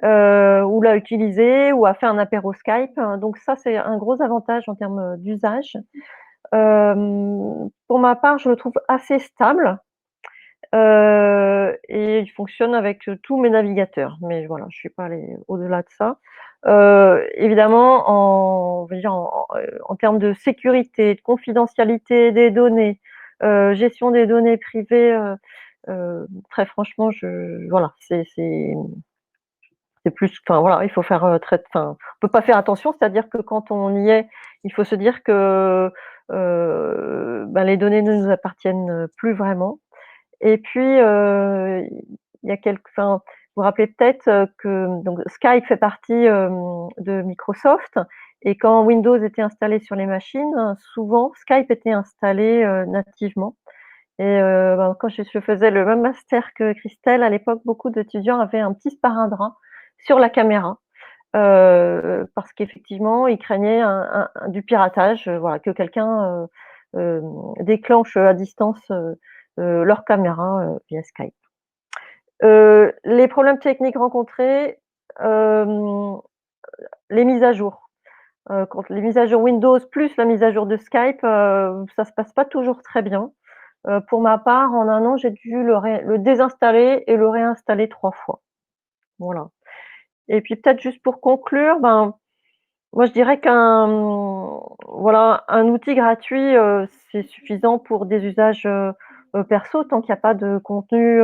Speaker 4: ou l'a utilisé ou a fait un apéro Skype. Donc ça, c'est un gros avantage en termes d'usage. Pour ma part, je le trouve assez stable. Et il fonctionne avec tous mes navigateurs. Mais voilà, je suis pas allée au-delà de ça. Évidemment, on va dire en termes de sécurité, de confidentialité des données, gestion des données privées, très franchement, voilà, c'est plus, enfin voilà, il faut faire on peut pas faire attention, c'est-à-dire que quand on y est, il faut se dire que les données ne nous appartiennent plus vraiment. Et puis, il y a enfin, vous vous rappelez peut-être, que donc Skype fait partie, de Microsoft et quand Windows était installé sur les machines, souvent Skype était installé, nativement et quand je faisais le même master que Christelle, à l'époque, beaucoup d'étudiants avaient un petit sparadrap sur la caméra, parce qu'effectivement, ils craignaient du piratage, voilà, que quelqu'un, déclenche à distance, leur caméra, via Skype. Les problèmes techniques rencontrés, les mises à jour. Quand les mises à jour Windows plus la mise à jour de Skype, ça se passe pas toujours très bien. Pour ma part, en 1 an, j'ai dû le désinstaller et le réinstaller 3 fois. Voilà. Et puis peut-être juste pour conclure, moi je dirais un outil gratuit, c'est suffisant pour des usages, perso tant qu'il y a pas de contenu,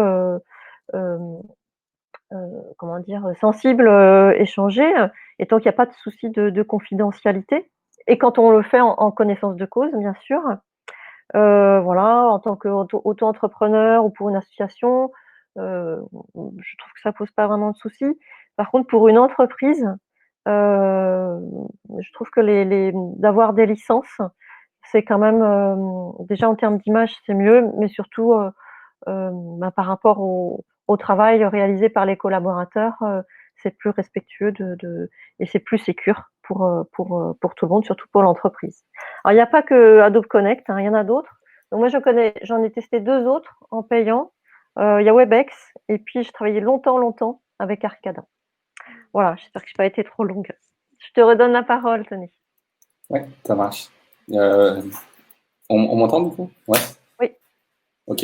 Speaker 4: hem, comment dire? Sensible, échangé, et tant qu'il y a pas de souci de confidentialité et quand on le fait en connaissance de cause, bien sûr. Voilà, en tant qu'auto-entrepreneur ou pour une association, je trouve que ça pose pas vraiment de soucis. Par contre, pour une entreprise, heu, je trouve que d'avoir des licences, c'est quand même, déjà en termes d'image, c'est mieux, mais surtout, par rapport au travail réalisé par les collaborateurs, c'est plus respectueux et c'est plus sécure pour tout le monde, surtout pour l'entreprise. Alors il n'y a pas que Adobe Connect, hein, il y en a d'autres. Donc moi j'en ai testé 2 autres en payant. Il y a WebEx et puis j'ai travaillé longtemps avec Arcada. Voilà, j'espère que je n'ai pas été trop longue. Je te redonne la parole, Tony.
Speaker 5: Ouais, ça marche. On m'entend du coup? Ouais.
Speaker 4: Oui.
Speaker 5: Ok.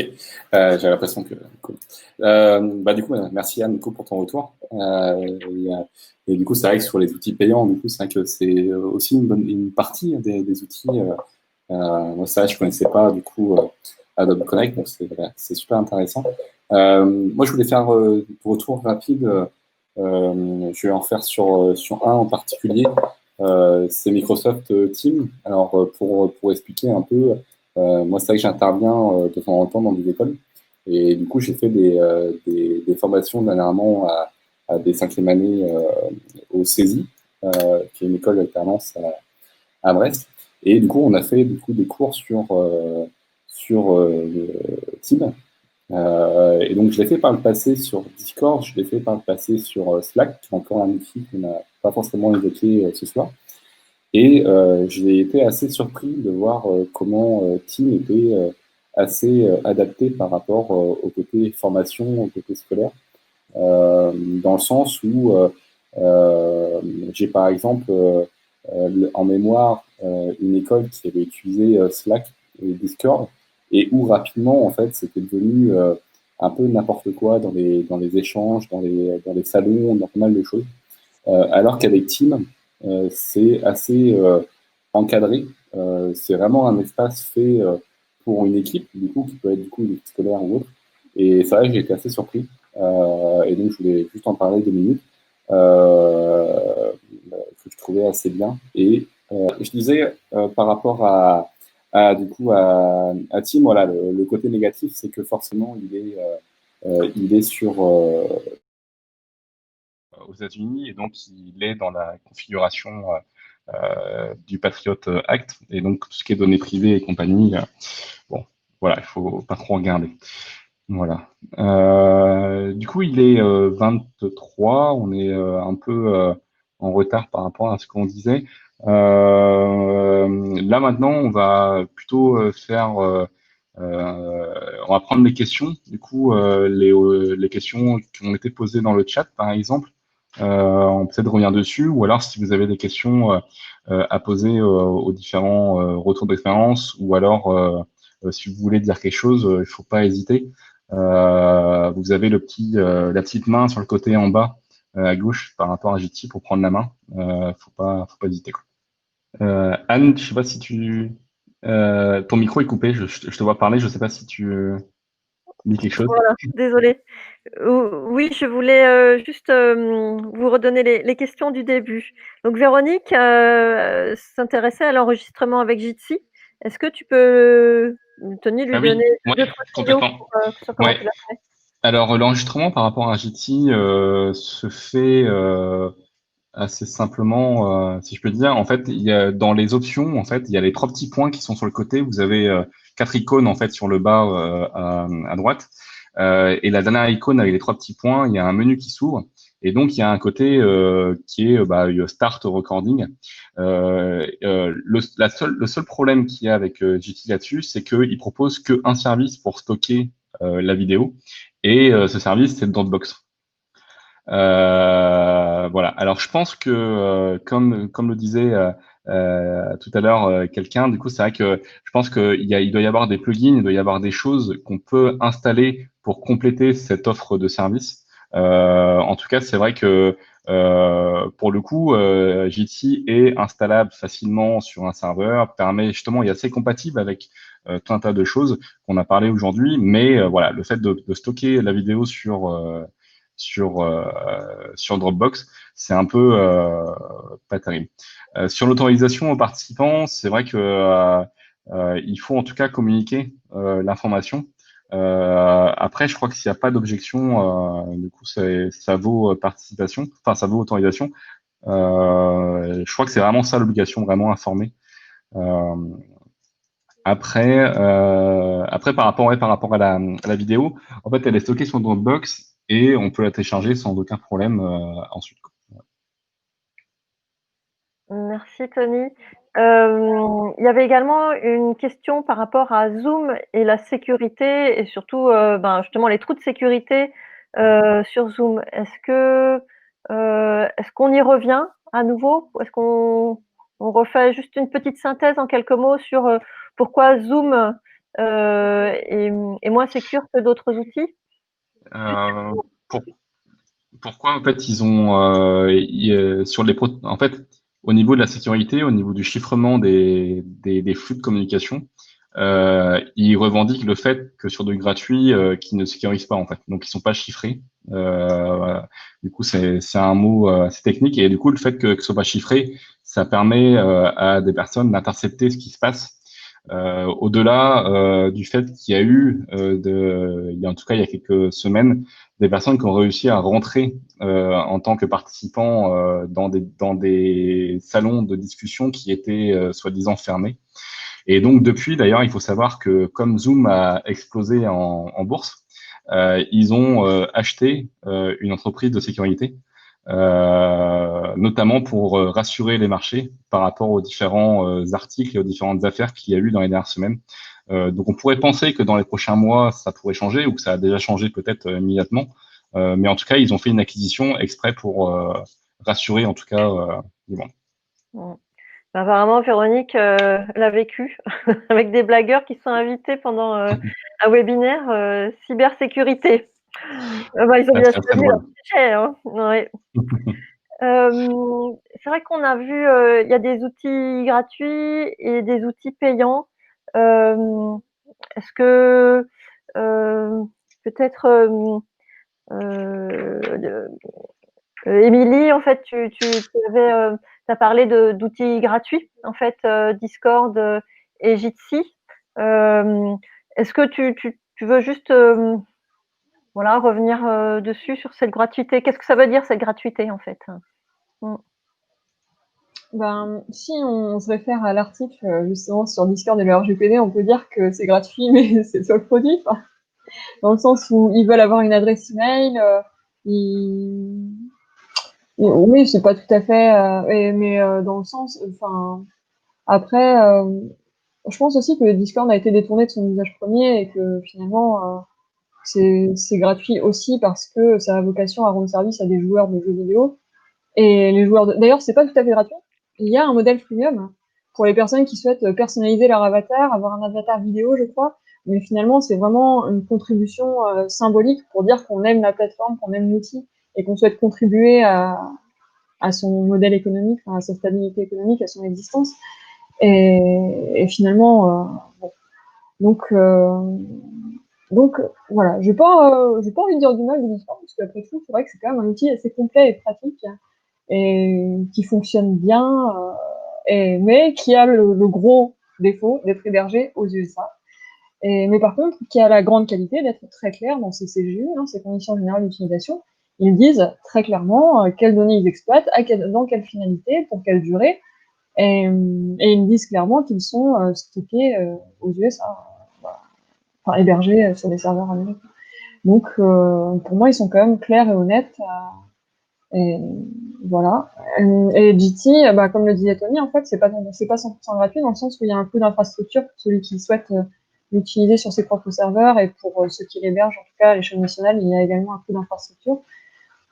Speaker 5: J'ai l'impression que cool. Du coup, merci Anne du coup pour ton retour. Et du coup, c'est vrai que sur les outils payants, du coup, c'est vrai que c'est aussi une partie des outils. Moi, ça, je connaissais pas du coup Adobe Connect, donc c'est super intéressant. Moi, je voulais faire un retour rapide. Je vais en faire sur un en particulier. C'est Microsoft Teams. Alors, pour expliquer un peu, moi, c'est vrai que j'interviens de temps en temps dans des écoles. Et du coup, j'ai fait des formations dernièrement à des 5e années au CESI, qui est une école d'alternance à Brest. Et du coup, on a fait du coup, des cours sur Teams. Et donc, je l'ai fait par le passé sur Discord, je l'ai fait par le passé sur Slack, qui est encore un outil qu'on n'a pas forcément évoqué ce soir. Et j'ai été assez surpris de voir comment Team était assez adapté par rapport au côté formation, au côté scolaire, dans le sens où j'ai par exemple en mémoire une école qui avait utilisé Slack et Discord et où rapidement en fait c'était devenu un peu n'importe quoi dans les échanges, dans les salons, dans pas mal de choses. Alors qu'avec Team, c'est assez encadré. C'est vraiment un espace fait pour une équipe, du coup, qui peut être du coup une équipe scolaire ou autre. Et c'est vrai que j'ai été assez surpris. Et donc, je voulais juste en parler 2 minutes, que je trouvais assez bien. Et je disais, par rapport du coup, à Team, voilà, le côté négatif, c'est que forcément, il est sur
Speaker 1: aux États-Unis et donc il est dans la configuration du Patriot Act et donc tout ce qui est données privées et compagnie, bon, voilà, il faut pas trop regarder. Voilà. Du coup, il est 23, on est un peu en retard par rapport à ce qu'on disait. Là maintenant, on va plutôt on va prendre les questions. Du coup, les questions qui ont été posées dans le chat, par exemple, on peut peut-être revenir dessus, ou alors si vous avez des questions à poser aux différents retours d'expérience, ou alors si vous voulez dire quelque chose, il faut pas hésiter. Vous avez la petite main sur le côté en bas à gauche par rapport à JT pour prendre la main. Faut pas hésiter, quoi. Anne, je sais pas si ton micro est coupé. Je te vois parler. Je sais pas si tu dis quelque chose.
Speaker 4: Voilà, désolée. Oui, je voulais juste vous redonner les questions du début. Donc, Véronique s'intéressait à l'enregistrement avec Jitsi. Est-ce que tu peux, Tony, lui
Speaker 1: Ah oui,
Speaker 4: donner
Speaker 1: ouais,
Speaker 4: 2-3 tuyaux
Speaker 1: complètement.
Speaker 4: sur comment
Speaker 1: Ouais.
Speaker 4: tu l'as fait?
Speaker 1: Alors l'enregistrement par rapport à JT se fait assez simplement, si je peux dire. En fait, il y a dans les options, en fait, il y a les 3 petits points qui sont sur le côté. Vous avez 4 icônes en fait sur le bas à droite. Et la dernière icône avec les 3 petits points, il y a un menu qui s'ouvre. Et donc, il y a un côté qui est Start Recording. Le seul problème qu'il y a avec GT là-dessus, c'est qu'il propose qu'un service pour stocker la vidéo. Et ce service, c'est Dropbox. Voilà. Alors, je pense que, comme le disait tout à l'heure quelqu'un, du coup, c'est vrai que je pense il doit y avoir des plugins, il doit y avoir des choses qu'on peut installer pour compléter cette offre de service. En tout cas, c'est vrai que pour le coup, Jitsi est installable facilement sur un serveur, permet justement, il est assez compatible avec tout un tas de choses qu'on a parlé aujourd'hui, mais voilà, le fait de stocker la vidéo sur Dropbox, c'est un peu pas terrible. Sur l'autorisation aux participants, c'est vrai que il faut en tout cas communiquer l'information. Après, je crois que s'il n'y a pas d'objection, du coup, ça vaut participation, enfin, ça vaut autorisation. Je crois que c'est vraiment ça l'obligation, vraiment informer. Après, par rapport à la vidéo, en fait, elle est stockée sur Dropbox et on peut la télécharger sans aucun problème ensuite.
Speaker 4: Merci Tony. Il y avait également une question par rapport à Zoom et la sécurité et surtout justement les trous de sécurité sur Zoom. Est-ce qu'on y revient à nouveau? Ou est-ce qu'on refait juste une petite synthèse en quelques mots sur pourquoi Zoom est moins sécure que d'autres outils?
Speaker 1: Euh, pour- Pourquoi en fait ils ont sur en fait au niveau de la sécurité, au niveau du chiffrement des flux de communication, ils revendiquent le fait que sur du gratuit qu'ils ne sécurisent pas en fait, donc ils sont pas chiffrés. Du coup c'est un mot assez technique et du coup le fait que ce soit pas chiffré, ça permet à des personnes d'intercepter ce qui se passe. Au-delà du fait qu'il y a eu, en tout cas il y a quelques semaines, des personnes qui ont réussi à rentrer en tant que participants dans des salons de discussion qui étaient soi-disant fermés. Et donc depuis, d'ailleurs, il faut savoir que comme Zoom a explosé en bourse, ils ont acheté une entreprise de sécurité, notamment pour rassurer les marchés par rapport aux différents articles et aux différentes affaires qu'il y a eu dans les dernières semaines. Donc on pourrait penser que dans les prochains mois, ça pourrait changer ou que ça a déjà changé peut-être immédiatement. Mais en tout cas, ils ont fait une acquisition exprès pour rassurer en tout cas les gens.
Speaker 4: Mmh. Apparemment, Véronique l'a vécu avec des blagueurs qui sont invités pendant un webinaire cybersécurité. Ils ont
Speaker 1: Ah,
Speaker 4: bien
Speaker 1: c'est très
Speaker 4: choisi leur
Speaker 1: drôle.
Speaker 4: sujet, hein. Ouais. C'est vrai qu'on a vu, il y a des outils gratuits et des outils payants. Est-ce que peut-être Émilie, en fait, t'as parlé d'outils gratuits, en fait, Discord et Jitsi. Est-ce que tu veux juste revenir dessus sur cette gratuité? Qu'est-ce que ça veut dire cette gratuité en fait? Mm.
Speaker 3: Si on se réfère à l'article justement sur Discord et le RGPD, on peut dire que c'est gratuit, mais c'est sur le produit, quoi. Dans le sens où ils veulent avoir une adresse email, oui, c'est pas tout à fait, mais dans le sens, enfin, après, je pense aussi que Discord a été détourné de son usage premier et que finalement, c'est gratuit aussi parce que ça a vocation à rendre service à des joueurs de jeux vidéo. Et les joueurs d'ailleurs, c'est pas tout à fait gratuit. Il y a un modèle freemium pour les personnes qui souhaitent personnaliser leur avatar, avoir un avatar vidéo, je crois. Mais finalement, c'est vraiment une contribution symbolique pour dire qu'on aime la plateforme, qu'on aime l'outil et qu'on souhaite contribuer à son modèle économique, à sa stabilité économique, à son existence. Et finalement, bon. Donc voilà, j'ai pas envie de dire du mal de Discord parce qu'après tout, c'est vrai que c'est quand même un outil assez complet et pratique et qui fonctionne bien, mais qui a le gros défaut d'être hébergé aux USA. Mais par contre, qui a la grande qualité d'être très clair dans ses CGU, ses conditions générales d'utilisation. Ils disent très clairement quelles données ils exploitent, dans quelle finalité, pour quelle durée, et ils disent clairement qu'ils sont stockés aux USA, voilà. Enfin hébergés sur des serveurs américains. Donc pour moi, ils sont quand même clairs et honnêtes. Et voilà. Et GT, comme le disait Tony, en fait, c'est pas 100% gratuit dans le sens où il y a un coût d'infrastructure pour celui qui souhaite l'utiliser sur ses propres serveurs et pour ceux qui l'hébergent, en tout cas à l'échelle nationale, il y a également un coût d'infrastructure.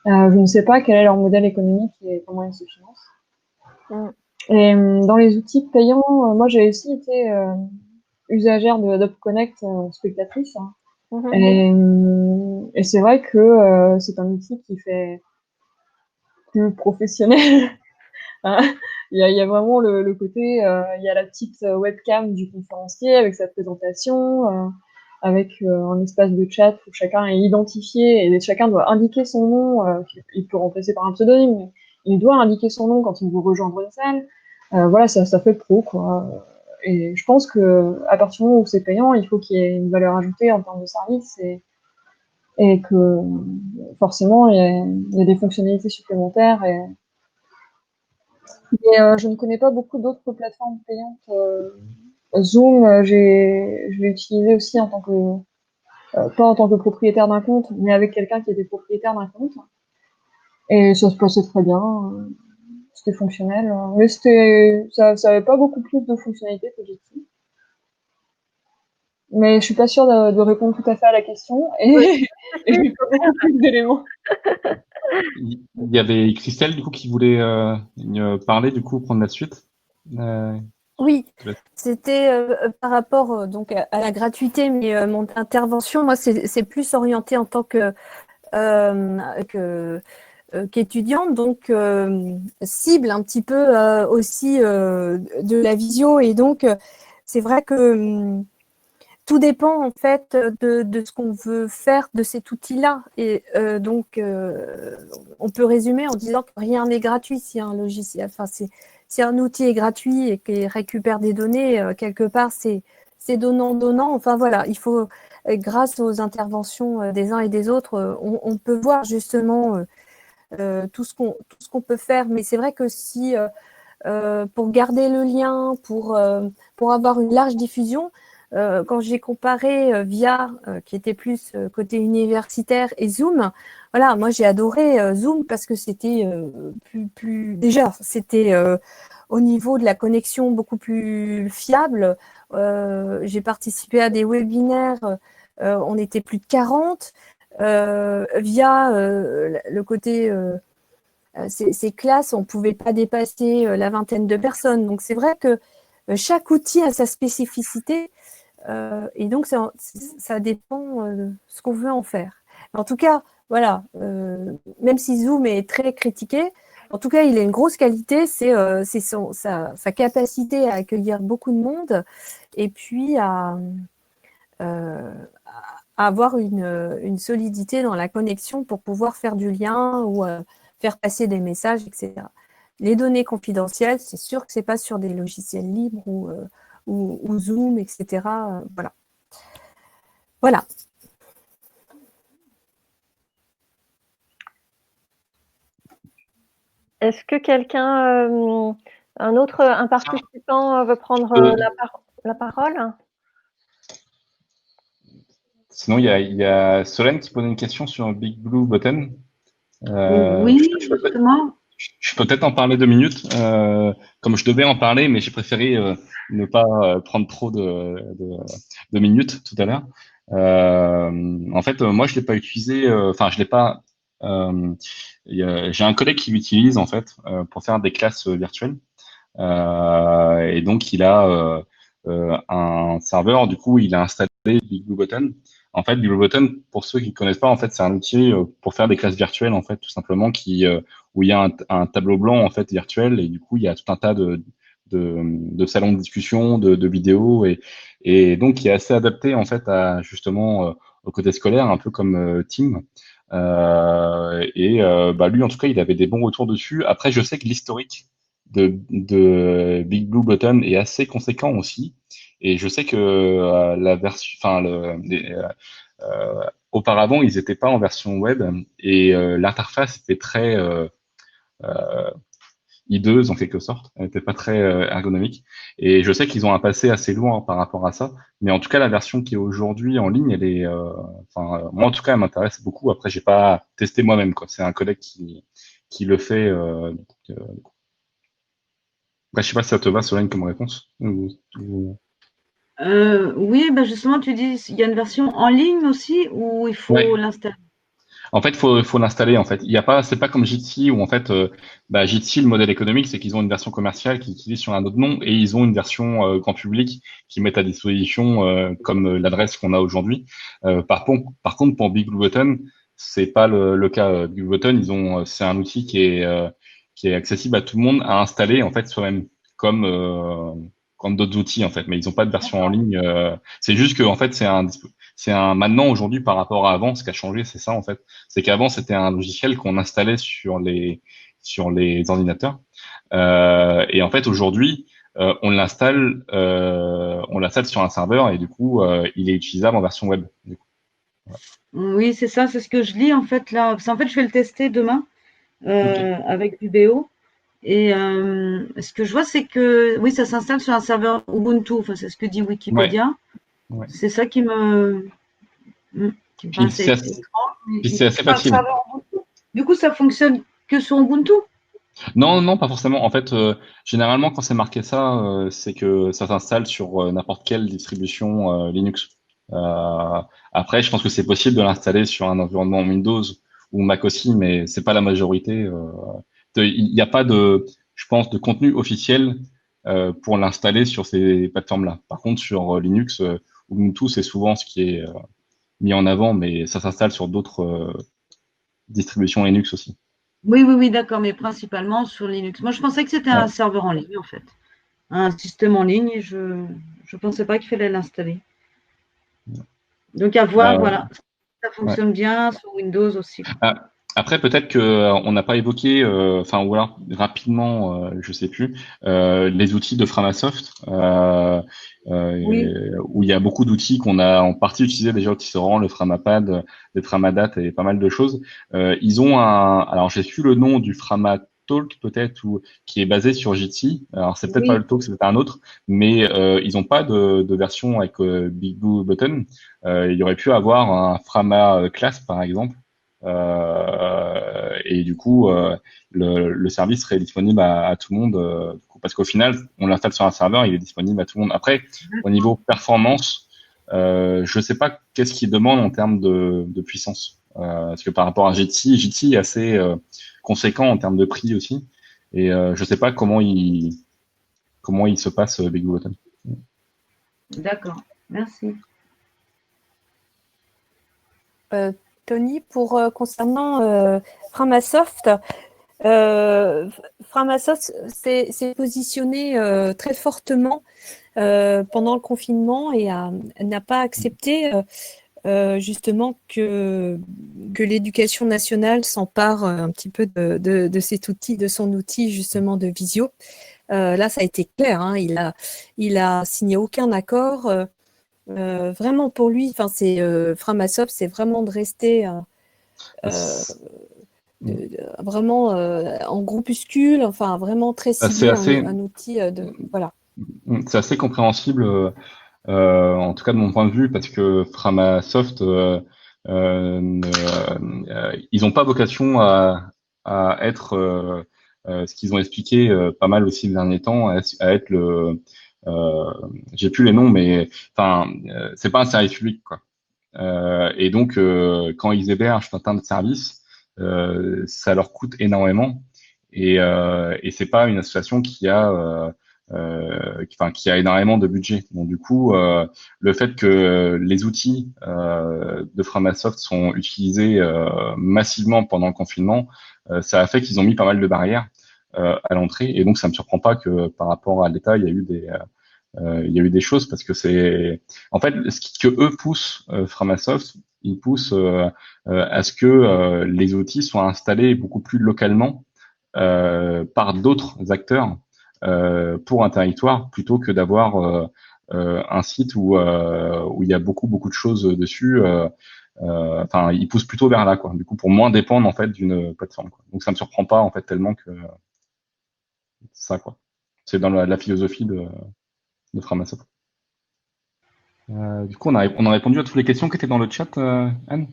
Speaker 3: Je ne sais pas quel est leur modèle économique et comment ils se financent. Mm. Et dans les outils payants, moi j'ai aussi été usagère de Adobe Connect, spectatrice. Hein. Mm-hmm. Et c'est vrai que c'est un outil qui fait plus professionnel. Il y a vraiment le côté, il y a la petite webcam du conférencier avec sa présentation, avec un espace de chat où chacun est identifié et chacun doit indiquer son nom. Il peut remplacer par un pseudonyme, mais il doit indiquer son nom quand il veut rejoindre une salle. Voilà, ça fait pro, quoi. Et je pense que à partir du moment où c'est payant, il faut qu'il y ait une valeur ajoutée en termes de service et que forcément il y a des fonctionnalités supplémentaires et je ne connais pas beaucoup d'autres plateformes payantes. Zoom, je l'ai utilisé aussi pas en tant que propriétaire d'un compte, mais avec quelqu'un qui était propriétaire d'un compte. Et ça se passait très bien. c'était fonctionnel, mais ça avait pas beaucoup plus de fonctionnalités que Jitsi. Mais je suis pas sûre de répondre tout à fait à la question et j'ai pas beaucoup plus d'éléments.
Speaker 1: Il y avait Christelle, du coup, qui voulait parler, du coup, prendre la suite.
Speaker 2: Oui, c'était par rapport donc à la gratuité, mais mon intervention, moi, c'est plus orienté en tant qu'étudiante, donc cible un petit peu aussi de la visio. Et donc, c'est vrai que tout dépend en fait de ce qu'on veut faire de cet outil-là. Et donc, on peut résumer en disant que rien n'est gratuit si un logiciel, enfin, si un outil est gratuit et qu'il récupère des données, quelque part, c'est donnant-donnant. Enfin voilà, il faut, grâce aux interventions des uns et des autres, on peut voir justement tout ce qu'on peut faire. Mais c'est vrai que si, pour garder le lien, pour avoir une large diffusion, quand j'ai comparé VIA, qui était plus côté universitaire, et Zoom, voilà, moi j'ai adoré Zoom parce que c'était déjà, c'était au niveau de la connexion beaucoup plus fiable. J'ai participé à des webinaires, on était plus de 40. Via le côté ces classes, on ne pouvait pas dépasser la vingtaine de personnes. Donc c'est vrai que chaque outil a sa spécificité et donc ça dépend de ce qu'on veut en faire. En tout cas, voilà, même si Zoom est très critiqué, en tout cas, il a une grosse qualité, c'est sa capacité à accueillir beaucoup de monde et puis à avoir une solidité dans la connexion pour pouvoir faire du lien ou faire passer des messages, etc. Les données confidentielles, c'est sûr que ce n'est pas sur des logiciels libres ou Zoom, etc. Voilà. Voilà.
Speaker 4: Est-ce que quelqu'un, un participant veut prendre la parole?
Speaker 1: Sinon, il y a Solène qui posait une question sur Big Blue Button.
Speaker 6: Oui, justement.
Speaker 1: Je peux peut-être en parler 2 minutes, comme je devais en parler, mais j'ai préféré ne pas prendre trop de minutes tout à l'heure. En fait, moi, je l'ai pas utilisé. Enfin, je l'ai pas. J'ai un collègue qui l'utilise en fait pour faire des classes virtuelles. Et donc, il a un serveur. Du coup, il a installé Big Blue Button. En fait, Big Blue Button, pour ceux qui ne connaissent pas, en fait, c'est un outil pour faire des classes virtuelles, en fait, tout simplement, où il y a un tableau blanc en fait virtuel et du coup, il y a tout un tas de salons de discussion, de vidéos et donc qui est assez adapté en fait à justement au côté scolaire, un peu comme Team. Lui, en tout cas, il avait des bons retours dessus. Après, je sais que l'historique de Big Blue Button est assez conséquent aussi. Et je sais que la version, enfin, auparavant, ils n'étaient pas en version web et l'interface était très hideuse en quelque sorte. Elle n'était pas très ergonomique. Et je sais qu'ils ont un passé assez loin par rapport à ça. Mais en tout cas, la version qui est aujourd'hui en ligne, elle est, moi en tout cas, elle m'intéresse beaucoup. Après, j'ai pas testé moi-même, quoi. C'est un collègue qui le fait. Après, je sais pas si ça te va, Solène, comme réponse.
Speaker 6: Oui, ben justement, tu dis il y a une version en ligne aussi où il faut
Speaker 1: Ouais.
Speaker 6: l'installer.
Speaker 1: En fait, faut l'installer. En fait, il y a pas, c'est pas comme Jitsi où en fait, Jitsi, le modèle économique, c'est qu'ils ont une version commerciale qui utilise sur un autre nom et ils ont une version grand public qui mettent à disposition comme l'adresse qu'on a aujourd'hui. Par contre, pour Big Blue Button, c'est pas le cas. Big Blue Button, c'est un outil qui est accessible à tout le monde à installer en fait soi-même, comme d'autres outils en fait. Mais ils ont pas de version en ligne. C'est juste que en fait, maintenant aujourd'hui par rapport à avant, ce qui a changé, c'est ça en fait. C'est qu'avant, c'était un logiciel qu'on installait sur les ordinateurs. Et en fait, aujourd'hui, on l'installe sur un serveur et du coup, il est utilisable en version web. Du coup.
Speaker 6: Oui, c'est ça, c'est ce que je lis en fait là. Parce qu'en fait, je vais le tester demain avec Vidéo. Et ce que je vois, c'est que oui, ça s'installe sur un serveur Ubuntu. Enfin, c'est ce que dit Wikipédia.
Speaker 1: Ouais.
Speaker 6: C'est ça qui me
Speaker 1: Puis c'est assez facile.
Speaker 6: Du coup, ça fonctionne que sur Ubuntu.
Speaker 1: Non, non, pas forcément. En fait, généralement, quand c'est marqué ça, c'est que ça s'installe sur n'importe quelle distribution Linux. Euh, Après, je pense que c'est possible de l'installer sur un environnement Windows ou Mac aussi, mais c'est pas la majorité. Il n'y a pas de, je pense, de contenu officiel pour l'installer sur ces plateformes-là. Par contre, sur Linux, Ubuntu, c'est souvent ce qui est mis en avant, mais ça s'installe sur d'autres distributions Linux aussi.
Speaker 6: Oui, oui, oui, d'accord, mais principalement sur Linux. Moi, je pensais que c'était un
Speaker 1: Ouais.
Speaker 6: serveur en ligne, en fait. Un système en ligne, et je ne pensais pas qu'il fallait l'installer. Donc, à voir,
Speaker 1: Euh,
Speaker 6: voilà. Ça
Speaker 1: ouais.
Speaker 6: fonctionne bien sur Windows aussi.
Speaker 1: Ah, après, peut-être que on n'a pas évoqué, enfin, ou alors rapidement, je sais plus, les outils de Framasoft,
Speaker 6: Oui,
Speaker 1: où il y a beaucoup d'outils qu'on a en partie utilisés déjà au Tisserand, le Framapad, le Framadat et pas mal de choses. Ils ont alors j'ai su le nom du Framatalk peut-être, ou qui est basé sur Jitsi. Alors c'est peut-être pas
Speaker 6: oui,
Speaker 1: le Talk, c'est peut-être un autre, mais ils n'ont pas de version avec Big Blue Button. Il y aurait pu avoir un Frama Class par exemple et du coup, le service serait disponible à tout le monde, du coup, parce qu'au final, on l'installe sur un serveur, il est disponible à tout le monde. Après, au niveau performance, je sais pas qu'est-ce qu'il demande en termes de puissance. Parce que par rapport à Jitsi est assez conséquent en termes de prix aussi. Et je sais pas comment il se passe Big Blue Button.
Speaker 6: d'accord. Merci.
Speaker 2: Euh, Tony, concernant Framasoft, euh, Framasoft s'est positionné très fortement pendant le confinement et n'a pas accepté justement que l'éducation nationale s'empare un petit peu de cet outil, de son outil justement de visio. Là, ça a été clair, hein, il a signé aucun accord. Vraiment pour lui, enfin c'est Framasoft, c'est vraiment de rester euh, vraiment en groupuscule, enfin vraiment très
Speaker 1: C'est
Speaker 2: ciblé,
Speaker 1: assez,
Speaker 2: un outil de voilà.
Speaker 1: c'est assez compréhensible. En tout cas de mon point de vue, parce que Framasoft, ils n'ont pas vocation à être ce qu'ils ont expliqué pas mal aussi ces derniers temps, à être euh, j'ai plus les noms, mais enfin, c'est pas un service public, quoi. Et donc, quand ils hébergent un tas de services, ça leur coûte énormément. Et c'est pas une association qui a énormément de budget. Donc du coup, le fait que les outils de Framasoft sont utilisés massivement pendant le confinement, ça a fait qu'ils ont mis pas mal de barrières à l'entrée. Et donc, ça me surprend pas que par rapport à l'État, il y a eu des choses parce que c'est en fait que eux poussent Framasoft, ils poussent à ce que les outils soient installés beaucoup plus localement par d'autres acteurs pour un territoire plutôt que d'avoir un site où il y a beaucoup de choses dessus. Enfin, ils poussent plutôt vers là, quoi. Du coup, pour moins dépendre en fait d'une plateforme, quoi. Donc, ça me surprend pas en fait tellement que ça, quoi. C'est dans la philosophie de Framasoft. Du coup, on a répondu à toutes les questions qui étaient dans le chat, Anne.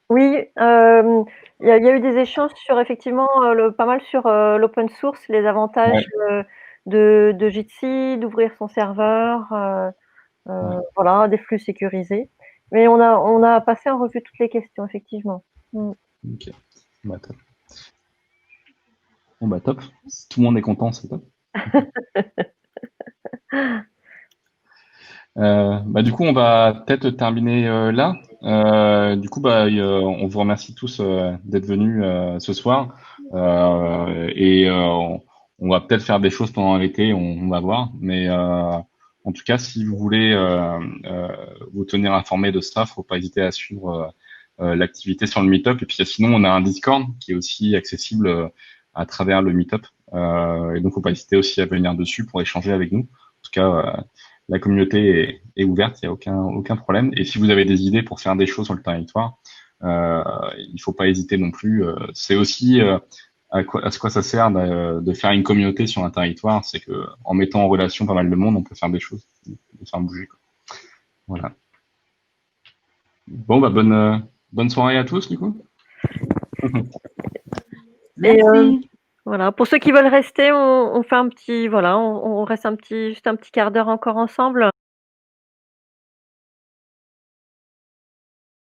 Speaker 4: Oui, il y a eu des échanges sur effectivement pas mal sur l'open source, les avantages
Speaker 1: Ouais,
Speaker 4: de Jitsi, d'ouvrir son serveur,
Speaker 1: ouais.
Speaker 4: voilà, des flux sécurisés. Mais on a passé en revue toutes les questions, effectivement. Mm.
Speaker 1: Ok. Bah, top. Bon, bah, top. Si tout le monde est content, c'est top. Bah, du coup, on va peut-être terminer là. Du coup, bah, on vous remercie tous d'être venus ce soir. On va peut-être faire des choses pendant l'été, on va voir. Mais en tout cas, si vous voulez vous tenir informé de ça, faut pas hésiter à suivre l'activité sur le Meetup. Et puis sinon, on a un Discord qui est aussi accessible à travers le Meetup. Et donc, faut pas hésiter aussi à venir dessus pour échanger avec nous. En tout cas, la communauté est ouverte, il n'y a aucun problème. Et si vous avez des idées pour faire des choses sur le territoire, euh, il faut pas hésiter non plus. C'est aussi à quoi ça sert de faire une communauté sur un territoire, c'est que en mettant en relation pas mal de monde, on peut faire des choses, de faire bouger, quoi. Voilà. Bon, bah bonne soirée à tous, du coup.
Speaker 6: Merci.
Speaker 4: Voilà. Pour ceux qui veulent rester, on fait un petit, voilà, on reste juste un petit quart d'heure encore ensemble.